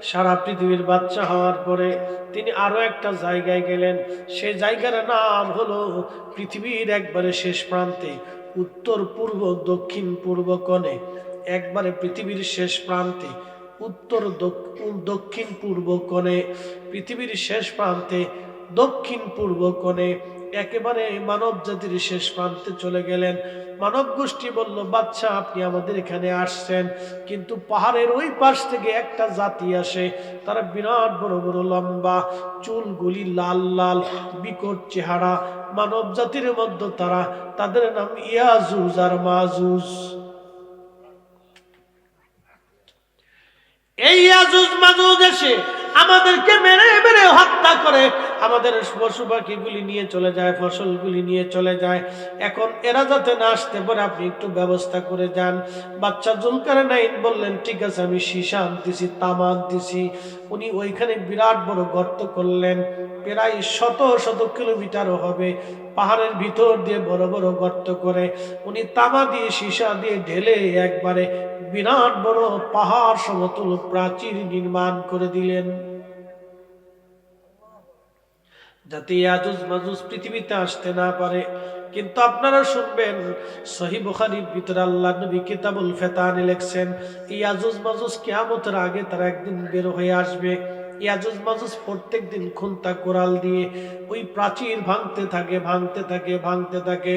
সারা পৃথিবীর বাদশা হওয়ার পরে তিনি আরো একটা জায়গায় গেলেন, সেই জায়গার নাম হলো পৃথিবীর একবারে শেষ প্রান্তে, উত্তর পূর্ব দক্ষিণ পূর্ব কোণে, একবারে পৃথিবীর শেষ প্রান্তে, উত্তর দক্ষিণ পূর্ব কোণে, পৃথিবীর শেষ প্রান্তে দক্ষিণ পূর্ব কোণে, একেবারে মানব জাতির শেষ প্রান্তে চলে গেলেন। মানব গোষ্ঠী বলল বাদশা আপনি আমাদের এখানে আসছেন, কিন্তু পাহাড়ের ওই পাশ থেকে একটা জাতি আসে, তারা বিরাট বড় বড় লম্বা, চুলগুলি লাল লাল, বিকট চেহারা, মানব জাতির মধ্যে তারা, তাদের নাম ইয়াজুজ আর মাজুজ। এই ইয়াজুজ মাজুজ এসে আমাদেরকে মেরে মেরে হত্যা করে, আমাদের পশু পাখিগুলি নিয়ে চলে যায়, ফসলগুলি নিয়ে চলে যায়। এখন এরা যাতে না আসতে পারে আপনি একটু ব্যবস্থা করে যান। বাদশা জুলকারনাইন বললেন ঠিক আছে, আমি সীসা আনতেছি, তামা আনতেছি। উনি ওইখানে বিরাট বড় গর্ত করলেন, প্রায় শত শত কিলোমিটারও হবে, পাহাড়ের ভিতর দিয়ে বড় বড় গর্ত করে উনি তামা দিয়ে সীসা দিয়ে ঢেলে একবারে বিরাট বড় পাহাড় সমতুল প্রাচীর নির্মাণ করে দিলেন, যাতে ইয়াজুজ মাজুজ পৃথিবীতে আসতে না পারে। কিন্তু আপনারা শুনবেন সহিহ বুখারীর ভিতরে আল্লাহ নবী কিতাবুল ফিতানে লিখছেন ইয়াজুজ মাজুজ কিয়ামতের আগে তারা একদিন বের হয়ে আসবে। ইয়াজুজ মাজুজ প্রত্যেক দিন খুন্তা কোরাল দিয়ে ওই প্রাচীর ভাঙতে থাকে, ভাঙতে থাকে, ভাঙতে থাকে,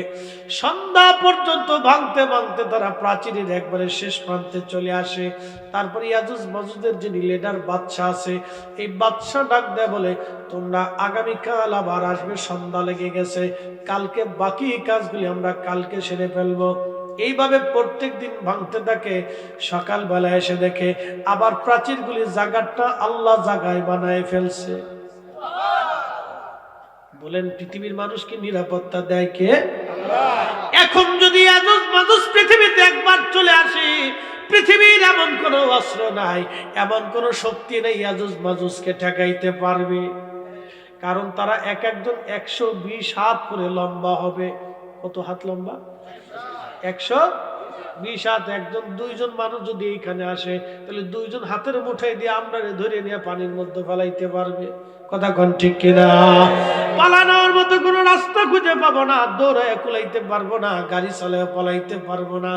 সন্ধ্যা পর্যন্ত ভাঙতে ভাঙতে তারা প্রাচীরের একবারে শেষ প্রান্তে চলে আসে। তারপর ইয়াজুজ মাজুজের যে লিডার বাদশা আছে, এই বাদশা ডাক দেয় বলে তোমরা আগামীকাল আবার আসবে, সন্ধ্যা লেগে গেছে, কালকে বাকি কাজগুলি আমরা কালকে সেরে ফেলবো। এইভাবে প্রত্যেক দিন ভাঙতে থাকে। সকালবেলা এসে দেখে আবার প্রাচীরগুলি জায়গাটা আল্লাহ জায়গায় বানায় ফেলছে। বলেন পৃথিবীর মানুষকে নিরাপত্তা দেয় কে? এখন যদি ইয়াজুজ মাজুজ পৃথিবীতে একবার চলে আসে, পৃথিবীর এমন কোন অস্ত্র নাই, এমন কোন শক্তি নেই ইয়াজুজ মাজুজকে ঠেকাইতে পারবে। কারণ তারা এক একজন 120 হাত করে লম্বা হবে। কত হাত লম্বা? 120 হাত। একজন দুইজন মানুষ যদি এইখানে আসে, তাহলে দুইজন হাতের মুঠাই দিয়ে আমরা ধরে নিয়ে পানির মধ্যে ফেলাইতে পারবে। কথা কোন ঠিক কিনা? পালানোর মতো কোনো রাস্তা খুঁজে পাবো না, দৌড়ায় কুলাইতে পারবো না, গাড়ি চালায় পলাইতে পারবো না।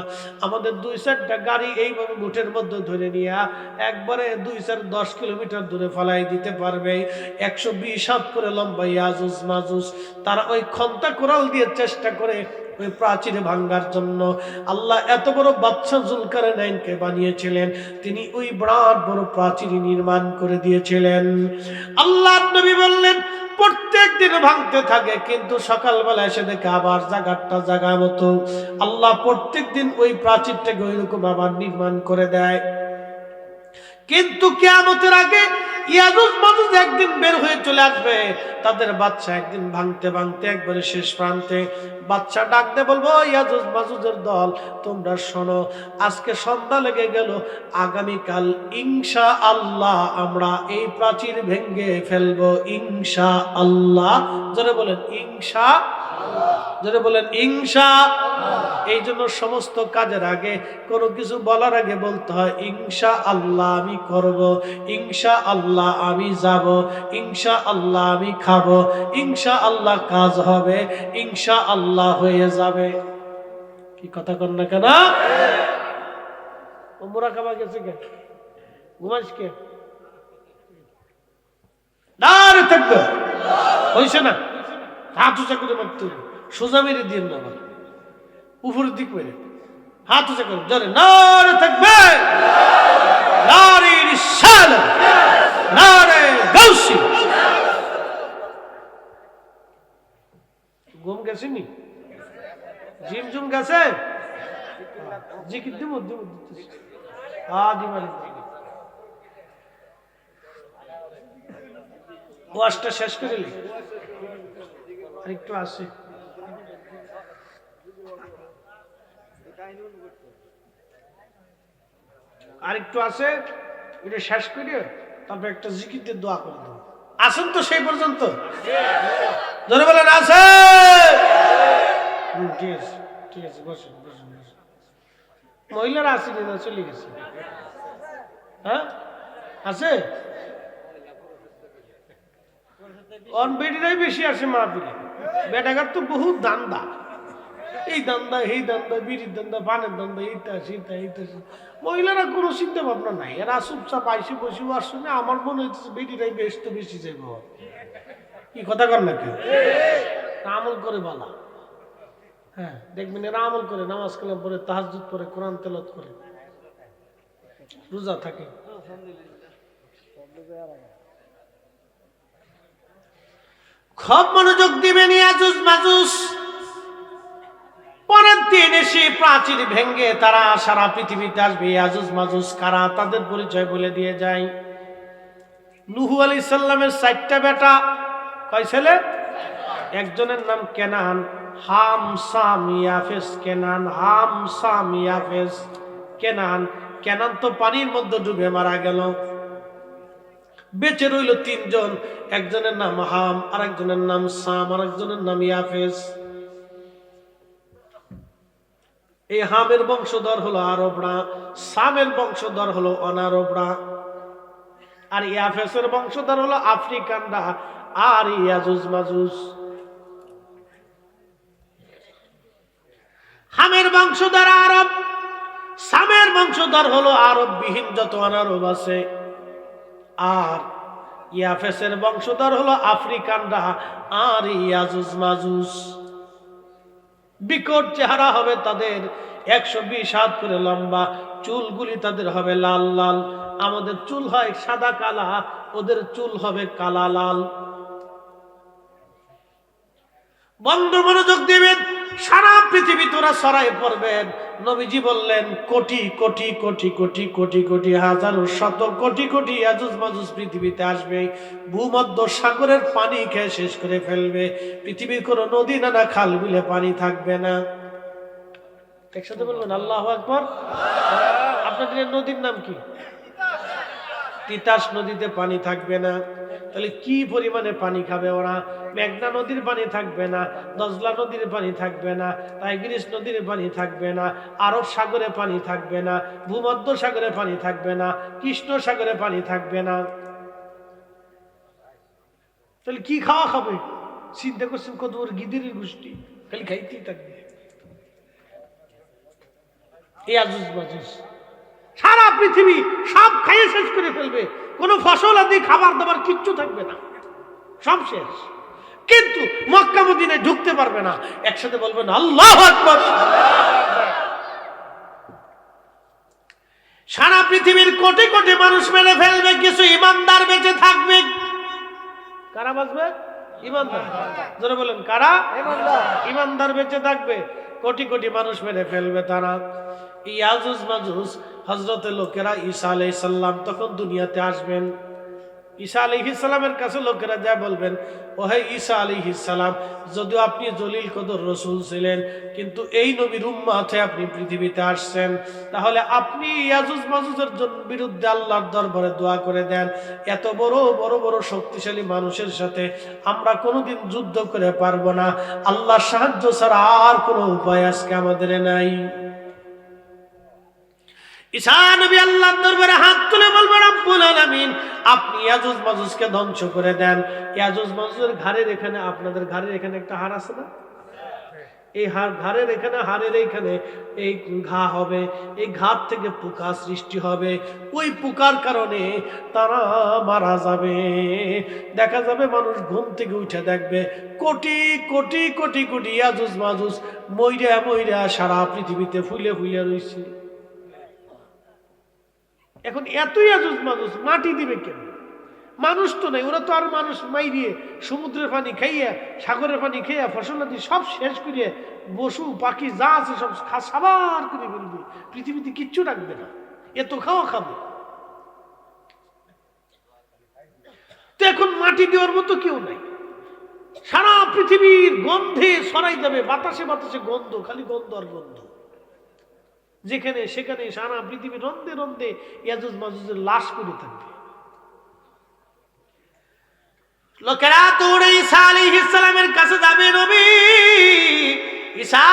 আমাদের 2-4টা গাড়ি এইভাবে মুঠের মধ্যে ধরে নিয়ে একবারে 2-4-10 কিলোমিটার দূরে ফেলাই দিতে পারবে। 120 হাত করে লম্বা ইয়াজুজ মাজুজ, তারা ওই খন্তা কোরাল দিয়ে চেষ্টা করে ওই প্রাচীরে ভাঙ্গার জন্য। আল্লাহ এত বড় বাদশা জুলকারনাইনকে বানিয়েছিলেন, তিনি ওই বিরাট বড় প্রাচীর নির্মাণ করে দিয়েছিলেন। আল্লাহর নবী বললেন প্রত্যেক দিন ভাঙতে থাকে, কিন্তু সকালবেলা এসে দেখে আবার জায়গাটা জায়গা মতো। আল্লাহ প্রত্যেক দিন ওই প্রাচীরটাকে ওইরকম আবার নির্মাণ করে দেয়। কিন্তু কিয়ামতের আগে ইয়াজুজ মাজুজ একদিন বের হয়ে চলে আসবে, তাদের বাচ্চা একদিন ভাঙতে ভাঙতে একবারে শেষ প্রান্তে। বাচ্চা ডাকতে বলবো, ইয়াজুজ মাজুজের দল তোমরা শোনো, আজকে সন্ধ্যা লেগে গেল, আগামীকাল ইনশাআল্লাহ আমরা এই প্রাচীর ভেঙে ফেলবো ইনশাআল্লাহ। জোরে বলেন ইনশাআল্লাহ, জোরে বলেন ইনশাআল্লাহ। এই জন্য সমস্ত কাজের আগে, কোনো কিছু বলার আগে বলতে হয় ইনশাআল্লাহ আমি করব, ইনশাআল্লাহ আমি যাব, ইনশাআল্লাহ আমি খাবো, ইনশাআল্লাহ কাজ হবে, ইনশাআল্লাহ হয়ে যাবে। কি কথা কন না কেন? ওমরা খাবা গেছে কে? ঘুমাইস কে? দাঁড়ে থাকবে হইছে না, হাত উঁচা করে মারতে হবে, সোজা মেরে দিয়ে না, আবার উপরের দিক মেরে হাত উঁচা করে জোরে নারে থাকবে, নারে রিসালাত, নারে গাউসি। ঘুম গেছে নি? জিম জুম গেছে? জিকির দিব ওয়াজটা শেষ করে নি, আরেকটু আসে, আরেকটু আছে, এটা শেষ করে তারপর একটা জিকির দিয়ে দোয়া করে দেবো। আসেন তো সেই পর্যন্ত, ধরে বলেন আছে। ঠিক আছে, ঠিক আছে, বসেন বসেন বসেন। মহিলারা আসেনি না, চলে গেছে? হ্যাঁ আছে, বেটিরাই বেশি আসে মাহফিলে। বেটাগার তো বহুত দান্দা, এই দান্দা এই দান্দা, বিড়ির দান্দা, পানের দান্দা, এইটা সেটা এইটা। মহিলারা কোনো চিন্তা ভাবনা নাই, এরা চুপচাপ আইসে বসে আসছে। আমার মনে হচ্ছে বেটিরাই বেশ তো বেশি যাইব। কি কথা কর নাকি? আমল করে বলা, হ্যাঁ দেখবেন এরা আমল করে, নামাজ কালাম পড়ে, তাহাজ্জুদ পড়ে, কোরআন তেলাওয়াত করে, রোজা থাকে। খুব মনোযোগ দিবেন। ইয়াজুজ মাজুজ পরের দিন এসে প্রাচীর ভেঙ্গে তারা সারা পৃথিবীতে আসবে। ইয়াজুজ মাজুজ কারা, তাদের পরিচয় বলে দিয়ে যায়। নূহ আলাইহিস সালামের 4টা বেটা, কয় ছেলে? একজনের নাম কেনান, হাম সাম ইয়াফেস। কেনান, হাম সাম ইয়াফেস। কেনান, কেনান তো পানির মধ্যে ডুবে মারা গেল। বেঁচে রইল 3 জন, একজনের নাম হাম, আর একজনের নাম সাম, আর একজনের নাম ইয়াফেস। এই হামের বংশধর হলো আরবরা, সামের বংশধর হলো অনারবরা, আর ইয়াফেসের বংশধর হলো আফ্রিকানরা আর ইয়াজুজ মাজুজ। হামের বংশধর আরব, সামের বংশধর হলো আরব বিহীন যত অনারব আছে, আর ইয়াফেসের বংশধর হলো আফ্রিকানরা আর ইয়াজুজ মাজুজ। বিকট চেহারা হবে তাদের, 120 হাত করে লম্বা, চুলগুলি তাদের হবে লাল লাল। আমাদের চুল হয় সাদা কালা, ওদের চুল হবে কালা লাল। বন্ধু মনোযোগ দিবেন, সারা পৃথিবী তোরা ছড়াই পড়বেন। নবীজি বললেন কোটি কোটি কোটি কোটি কোটি কোটি হাজারো শত কোটি কোটি ইয়াজুজ মাজুজ পৃথিবীতে আসবে। ভূমধ্য সাগরের পানি খেয়ে শেষ করে ফেলবে। পৃথিবীর কোনো নদী নালা খাল বিলে পানি থাকবে না। একসাথে বলবেন আল্লাহু আকবার। আপনাদের নদীর নাম কি? তিতাস নদীতে পানি থাকবে না। তাহলে কি পরিমাণে পানি খাবে ওরা? মেঘনা নদীর পানি থাকবে না, দজলা নদীর পানি থাকবে না, টাইগ্রিস নদীর পানি থাকবে না, আরব সাগরে পানি থাকবে না, ভূমধ্য সাগরে পানি থাকবে না, কৃষ্ণ সাগরে পানি থাকবে না। তাহলে কি খাওয়া খাবে? চিন্তা করছেন কত ওর গিদিরের গোষ্ঠী, খালি খাইতেই থাকবে। ইয়াজুজ মাজুজ সারা পৃথিবী সব খাইয়ে শেষ করে ফেলবে। কোনো ফসল আদি খাবার দাবার কিচ্ছু থাকবে না, সব শেষ। কিন্তু মক্কা মদিনায় ঢুকতে পারবে না। একসাথে বলবেন আল্লাহু আকবার। সারা পৃথিবীর কোটি কোটি মানুষ মেরে ফেলবে, কিছু ইমানদার বেঁচে থাকবে। কারা বাঁচবে? ইমানদার। যারা বলেন কারা? ইমানদার বেঁচে থাকবে। কোটি কোটি মানুষ মেরে ফেলবে তারা। ইয়াজুজ মাজুজ হযরতের লোকেরা ঈসা আলাইহিস সালাম তখন দুনিয়াতে আসবেন। ঈসা আলাইহিস সালামের কাছে লোকেরা যা বলবেন, ও হে ঈসা আলাইহিস সালাম, যদিও আপনি জলিল কদর রাসূল ছিলেন, কিন্তু এই নবীর উম্মতে আপনি পৃথিবীতে আসছেন, তাহলে আপনি ইয়াজুজ মাজুজের বিরুদ্ধে আল্লাহর দরবারে দোয়া করে দেন। এত বড় বড় বড় শক্তিশালী মানুষের সাথে আমরা কোনোদিন যুদ্ধ করে পারবো না, আল্লাহর সাহায্য ছাড়া আর কোনো উপায় আজকে আমাদের নাই। ঈসা নবী আল্লাহর দরবারে হাত তুলে বলবেন, রব্বুল আলামিন, আপনি ইয়াজুজ মাজুজকে ধ্বংস করে দেন। ইয়াজুজ মাজুজের ঘাড়ের এখানে, আপনাদের ঘাড়ের এখানে একটা হাড় আছে না, এই ঘাড়ের এখানে, হাড়ের এইখানে এই ঘা হবে, এই ঘাট থেকে পোকা সৃষ্টি হবে, ওই পোকার কারণে তারা মারা যাবে। দেখা যাবে মানুষ ঘুম থেকে উঠে দেখবে কোটি কোটি কোটি কোটি ইয়াজুজ মাজুজ মইরা মইরা সারা পৃথিবীতে ফুলে ফুলে রয়েছে। এখন এত ইয়াজুজ মাজুজ মাটি দিবে কেন? মানুষ তো নাই, ওরা তো আর মানুষ মাইরিয়ে সমুদ্রের পানি খাইয়া, সাগরের পানি খাইয়া, ফসলাদি সব শেষ করিয়ে, পশু পাখি যা আছে সব সাবার করে ফেলবে, পৃথিবীতে কিচ্ছু রাখবে না, এত খাওয়া খাবে। তো এখন মাটি দেওয়ার মতো কেউ নাই, সারা পৃথিবীর গন্ধে ছড়াই যাবে, বাতাসে বাতাসে গন্ধ, খালি গন্ধ আর গন্ধ, যেখানে সেখানে সারা পৃথিবীর রন্ধে রন্ধে ইয়াজুজ মাজুজের লাশ পড়ে থাকবে। লোকেরা দৌড়ে ঈসা আলাইহিস সালামের কাছে যাবে, নবী ঈসা,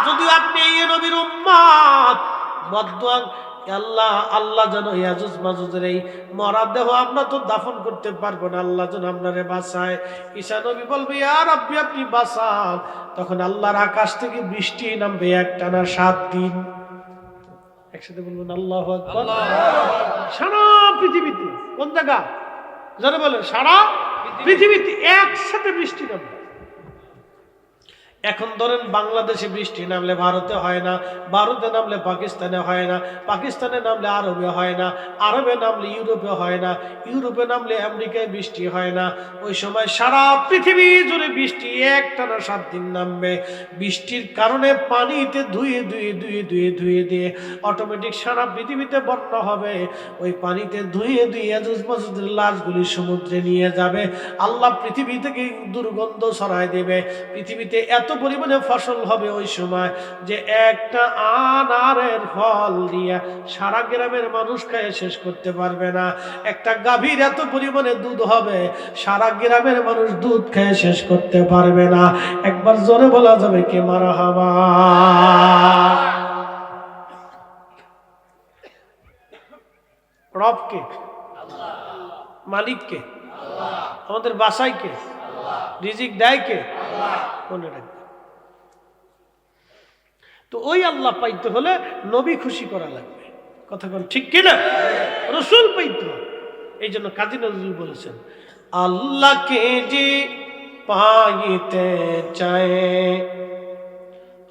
যদিও আপনি এই নবীর উম্মত, বদদুয়া আল্লাহ আল্লাহ যেন ইয়াজুজ মাজুজের এই মরা দেহ আমরা তো দাফন করতে পারবো না, আল্লাহ যেন আপনারে বাঁচায়। ঈসা নবী বলবে, ইয়া রাব্বি, আপনি বাঁচান। তখন আল্লাহর আকাশ থেকে বৃষ্টি নামবে একটানা 7 দিন। একসাথে বলবেন আল্লাহু আকবার। সারা পৃথিবীতে, কোন জায়গা যারা বলেন, সারা পৃথিবীতে একসাথে বৃষ্টি নামবে। এখন ধরেন বাংলাদেশে বৃষ্টি নামলে ভারতে হয় না, ভারতে নামলে পাকিস্তানে হয় না, পাকিস্তানে নামলে আরবে হয় না, আরবে নামলে ইউরোপে হয় না, ইউরোপে নামলে আমেরিকায় বৃষ্টি হয় না। ওই সময় সারা পৃথিবী জুড়ে বৃষ্টি একটানা 7 দিন নামবে। বৃষ্টির কারণে পানিতে ধুয়ে ধুয়ে ধুয়ে ধুয়ে ধুয়ে দিয়ে অটোমেটিক সারা পৃথিবীতে বন্যা হবে। ওই পানিতে ধুয়ে ধুয়ে ইয়াজুজ মাজুজের লাশগুলি সমুদ্রে নিয়ে যাবে। আল্লাহ পৃথিবী থেকে দুর্গন্ধ ছড়ায় দেবে। পৃথিবীতে এত পরিমাণে ফসল হবে ওই সময় যে একটা আনারের ফল দিয়ে সারা গ্রামের মানুষ খায় শেষ করতে পারবে না। একটা গাভীর এত পরিমাণে দুধ হবে, সারা গ্রামের মানুষ দুধ খেয়ে শেষ করতে পারবে না। একবার জোরে বলা যাবে কে মারহাবা। রব কে? আল্লাহ। মালিক কে? আল্লাহ। আমাদের বাসায় কে? আল্লাহ। রিজিক দেয় কে? আল্লাহ। মনে রাখবে। তো ওই আল্লাহ পাইতে হলে নবী খুশি করা লাগবে, কথা বল ঠিক কিনা? রসুল পাইতে হবে। এই জন্য কাজী নজরুল বলেছেন, আল্লাহকে যে পাইতে চায়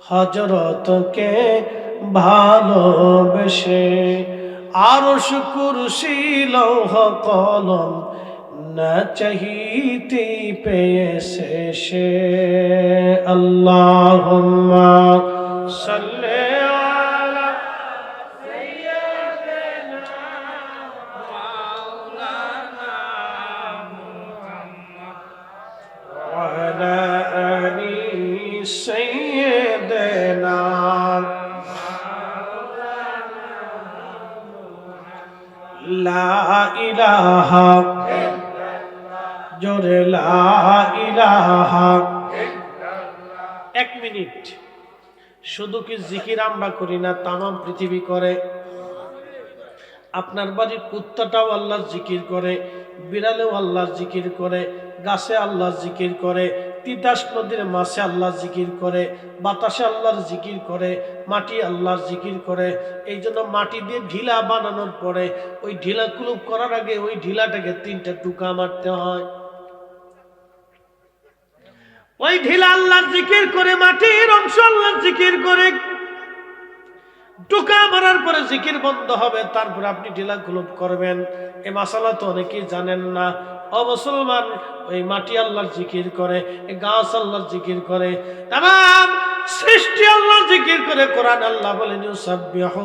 হযরতকে ভালোবেসে, আরশ কুরসি লৌহ কলম না চাহিতে পেয়েছে সে। আল্লাহুম্মা সাল্লি আলা সাইয়্যিদিনা মাওলানা মুহাম্মদ ওয়া আলা আলি সাইয়্যিদিনা মাওলানা মুহাম্মদ। লা ইলাহা জোরে লা ইলাহা। 1 মিনিট, শুধু কি জিকির আমরা করি না, তামাম পৃথিবী করে। আপনার বাড়ির কুত্তাটাও আল্লাহর জিকির করে, বিড়ালেও আল্লাহর জিকির করে, গাছে আল্লাহর জিকির করে, তিতাস নদীর মাছে আল্লাহর জিকির করে, বাতাসে আল্লাহর জিকির করে, মাটি আল্লাহর জিকির করে। এই জন্য মাটি দিয়ে ঢিলা বানানোর পরে ওই ঢিলা কুলুপ করার আগে ওই ঢিলাটাকে 3টা টুকা মারতে হয়। ওই ঢিলা আল্লাহর জিকির করে, মাটির অংশ আল্লাহর জিকির করে, টুকা মারার পরে জিকির বন্ধ হবে, তারপরে আপনি ঢিলা কুলুপ করবেন। এই মাসালা তো অনেকেই জানেন না। ও মুসলমান, ওই মাটি আল্লাহর জিকির করে, এই গাছ আল্লাহর জিকির করে, তামাম সৃষ্টি আল্লাহর জিকির করে। কোরআন আল্লাহ বলেন, ইউসাব্বিহু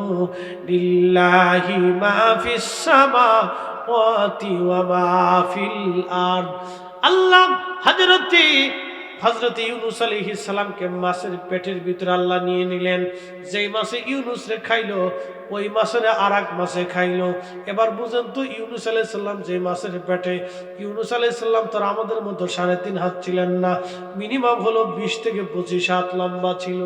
লিল্লাহি মা ফিস সামা সামাওয়াতি ওয়া মা ফিল আরদ। আল্লাহ হযরত ইউনূস আলাইহিস সালামকে মাছের পেটের ভিতরে আল্লাহ নিয়ে নিলেন। যেই মাছে ইউনূস রে খাইলো, ওই মাছের আরেক মাছে খাইলো। এবার বুঝেন তো, ইউনূস আলাইহিস সালাম যে মাছের পেটে, ইউনূস আলাইহিস সালাম তো আমাদের মতো 3.5 হাত ছিলেন না, মিনিমাম হলো 20 থেকে 25 হাত লম্বা ছিল।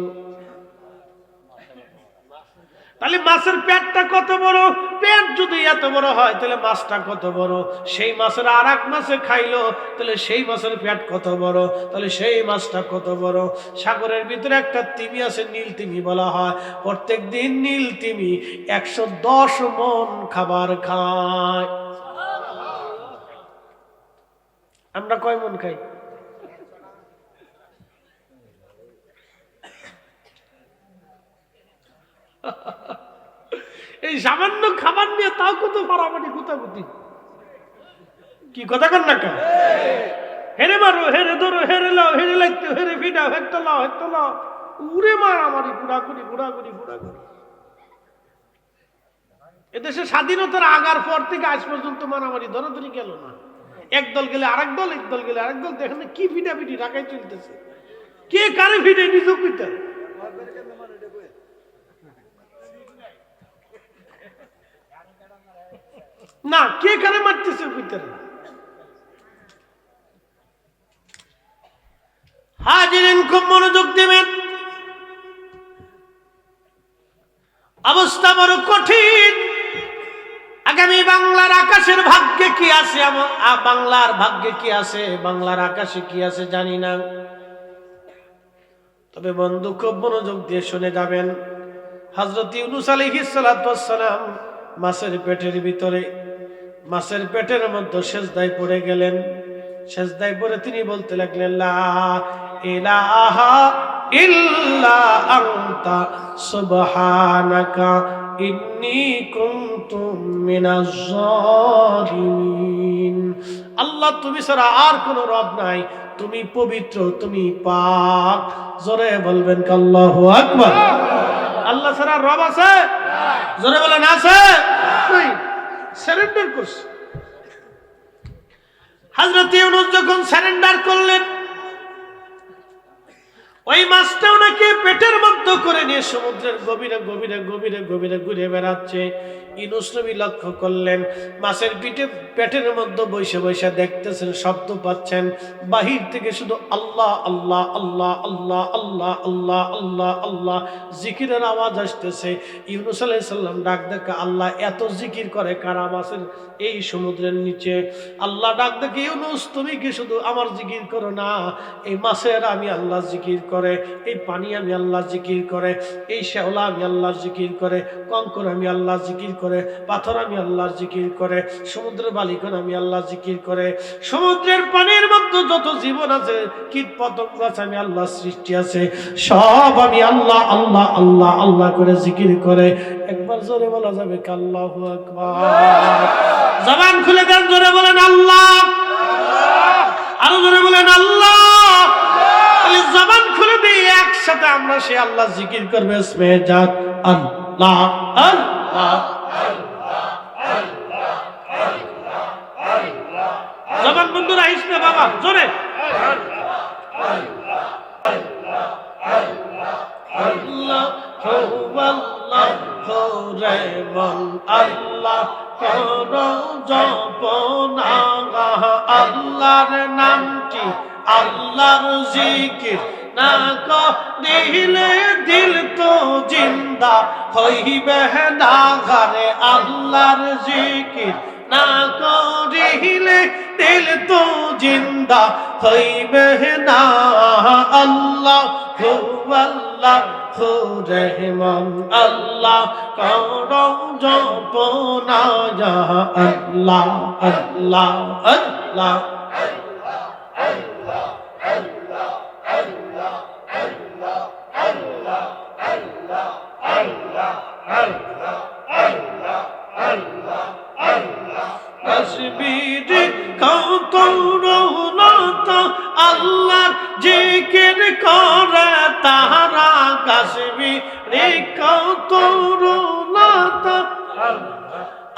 তাহলে মাছের পেটটা কত বড়? পেট যদি এত বড় হয় তাহলে মাছটা কত বড়? সেই মাছের আরেক মাছে খাইলো, তাহলে সেই মাছের পেট কত বড়? তাহলে সেই মাছটা কত বড়? সাগরের ভিতরে একটা তিমি আছে, নীল তিমি বলা হয়। প্রত্যেক দিন নীল তিমি 110 মণ খাবার খায়। আমরা কয় মণ খাই? এই সামান্য খাবার নিয়ে তাও কত মারামারি গুতাগুতি। কি কথা কন না কা? হেরে মারো, হেরে ধরো, হেরে লাও, হেরে লাইতে, হেরে ফিডাও, হেরটা লাও, হেরটা লাও, উড়ে মারামারি, ঘোরাঘুরি ঘোরাঘুরি ঘোরাঘুরি। এদেশে স্বাধীনতার আগার পর থেকে আজ পর্যন্ত মারামারি ধরাধরি গেল না। একদল গেলে আরেক দল, একদল গেলে আরেক দল। দেখেন কি ফিডাফিডি ঢাকায় চলতেছে। কে কারে ফিডে নিজেও কইতে না, কে কারে মারতেছে ভিতরে। হাজিরিন, খুব মনোযোগ দেবেন, অবস্থা বড় কঠিন। আগামী বাংলার আকাশের ভাগ্যে কি আছে, বাংলার ভাগ্যে কি আছে, বাংলার আকাশে কি আছে জানি না। তবে বন্ধু, খুব মনোযোগ দিয়ে শুনে যাবেন। হযরত ইউনূস আলাইহিস সালাতু ওয়াস সালাম মাছের পেটের ভিতরে, মাছের পেটের মধ্যে সেজদায় পড়ে গেলেন। সেজদায় পড়ে তিনি বলতে লাগলেন, লা ইলাহা ইল্লা আনতা সুবহানাকা ইন্নী কুনতু মিনাজ জালিমিন। আল্লাহ, তুমি ছাড়া আর কোনো রব নাই, তুমি পবিত্র, তুমি পাক। জোরে বলবেন আল্লাহু আকবার। আল্লাহ ছাড়া রব আছে? জোরে বলেন আছে? নাই। সারেন্ডার করছে। হযরত ইউনূস যখন সারেন্ডার করলেন, ওই মাছটাও নাকি পেটের মধ্যে করে নিয়ে সমুদ্রের গভীরে গভীরে গভীরে গভীরে ঘুরে বেড়াচ্ছে। ইউনূস নবী লক্ষ্য করলেন, মাছের পেটের মধ্যে বসে বসে দেখতেছেন, শব্দ পাচ্ছেন, বাহির থেকে শুধু আল্লাহ আল্লাহ আল্লাহ আল্লাহ আল্লাহ আল্লাহ আল্লাহ আল্লাহ জিকিরের আওয়াজ আসতেছে। ইউনূস আলাইহিস সালাম ডাক দেখে, আল্লাহ এত জিকির করে কারা মাছের এই সমুদ্রের নিচে? আল্লাহ ডাক দেখে, ইউনূস, তুমি কি শুধু আমার জিকির করো না, এই মাছের আমি আল্লাহ জিকির করে, এই পানি আমি আল্লাহ জিকির করে, এই শ্যাওলা আমি আল্লাহ জিকির করে, কঙ্কর আমি আল্লাহ জিকির করে, পাথর আমি আল্লাহ জিকির করে, সমুদ্রের বালিকণ আমি আল্লাহ জিকির করে, সমুদ্রের পানির মধ্যে যত জীবন আছে, কীট পতঙ্গ আছে, আমি আল্লাহ সৃষ্টি আছে, সব আমি আল্লাহ আল্লাহ আল্লাহ আল্লাহ করে জিকির করে। একবার জোরে বলা যাবে আল্লাহু আকবার। জবান খুলে দেন, জোরে বলেন আল্লাহ। আরো জোরে বলেন আল্লাহ। জবান খুলে দিয়ে একসাথে আমরা সে আল্লাহ জিকির করবে। ইসমে জাত আল্লাহ আল্লাহ। জবান বন্ধুরা ইসমে বাবা জোরে আল্লাহ রে মন আল্লাহ করো জপনা। আল্লাহর নামটি আল্লাহর জিকির না করিলে দিল তো জিন্দা হইবে না। ঘরে আল্লাহর জিকির না করিলে দিল তো জিন্দা হইবে না। আল্লাহ হু আল্লাহ হু রহমান আল্লাহ করো জপনা। আল্লাহ আল্লাহ আল্লাহ আল্লাহ জিকির করে তাহারা কাশবি রে কত রুনাতা।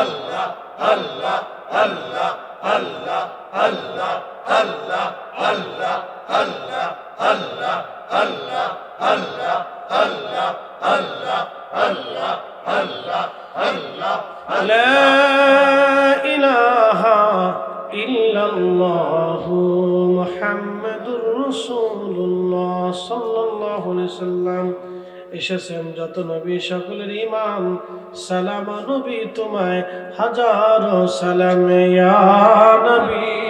আল্লাহ আল্লাহ আল্লাহ আল্লাহ আল্লাহ আল্লাহ আল্লাহ আল্লাহ আল্লাহ আল্লাহ আল্লাহ আল্লাহ আল্লাহ আল্লাহ আল্লাহ আল্লাহ লা ইলাহা ইল্লাল্লাহু মুহাম্মাদুর রাসূলুল্লাহ সাল্লাল্লাহু আলাইহি সাল্লাম। এসেছেন যত নবী সকলের ইমাম, সালাম নবী তোমায় হাজারো সালাম ইয়া নবী।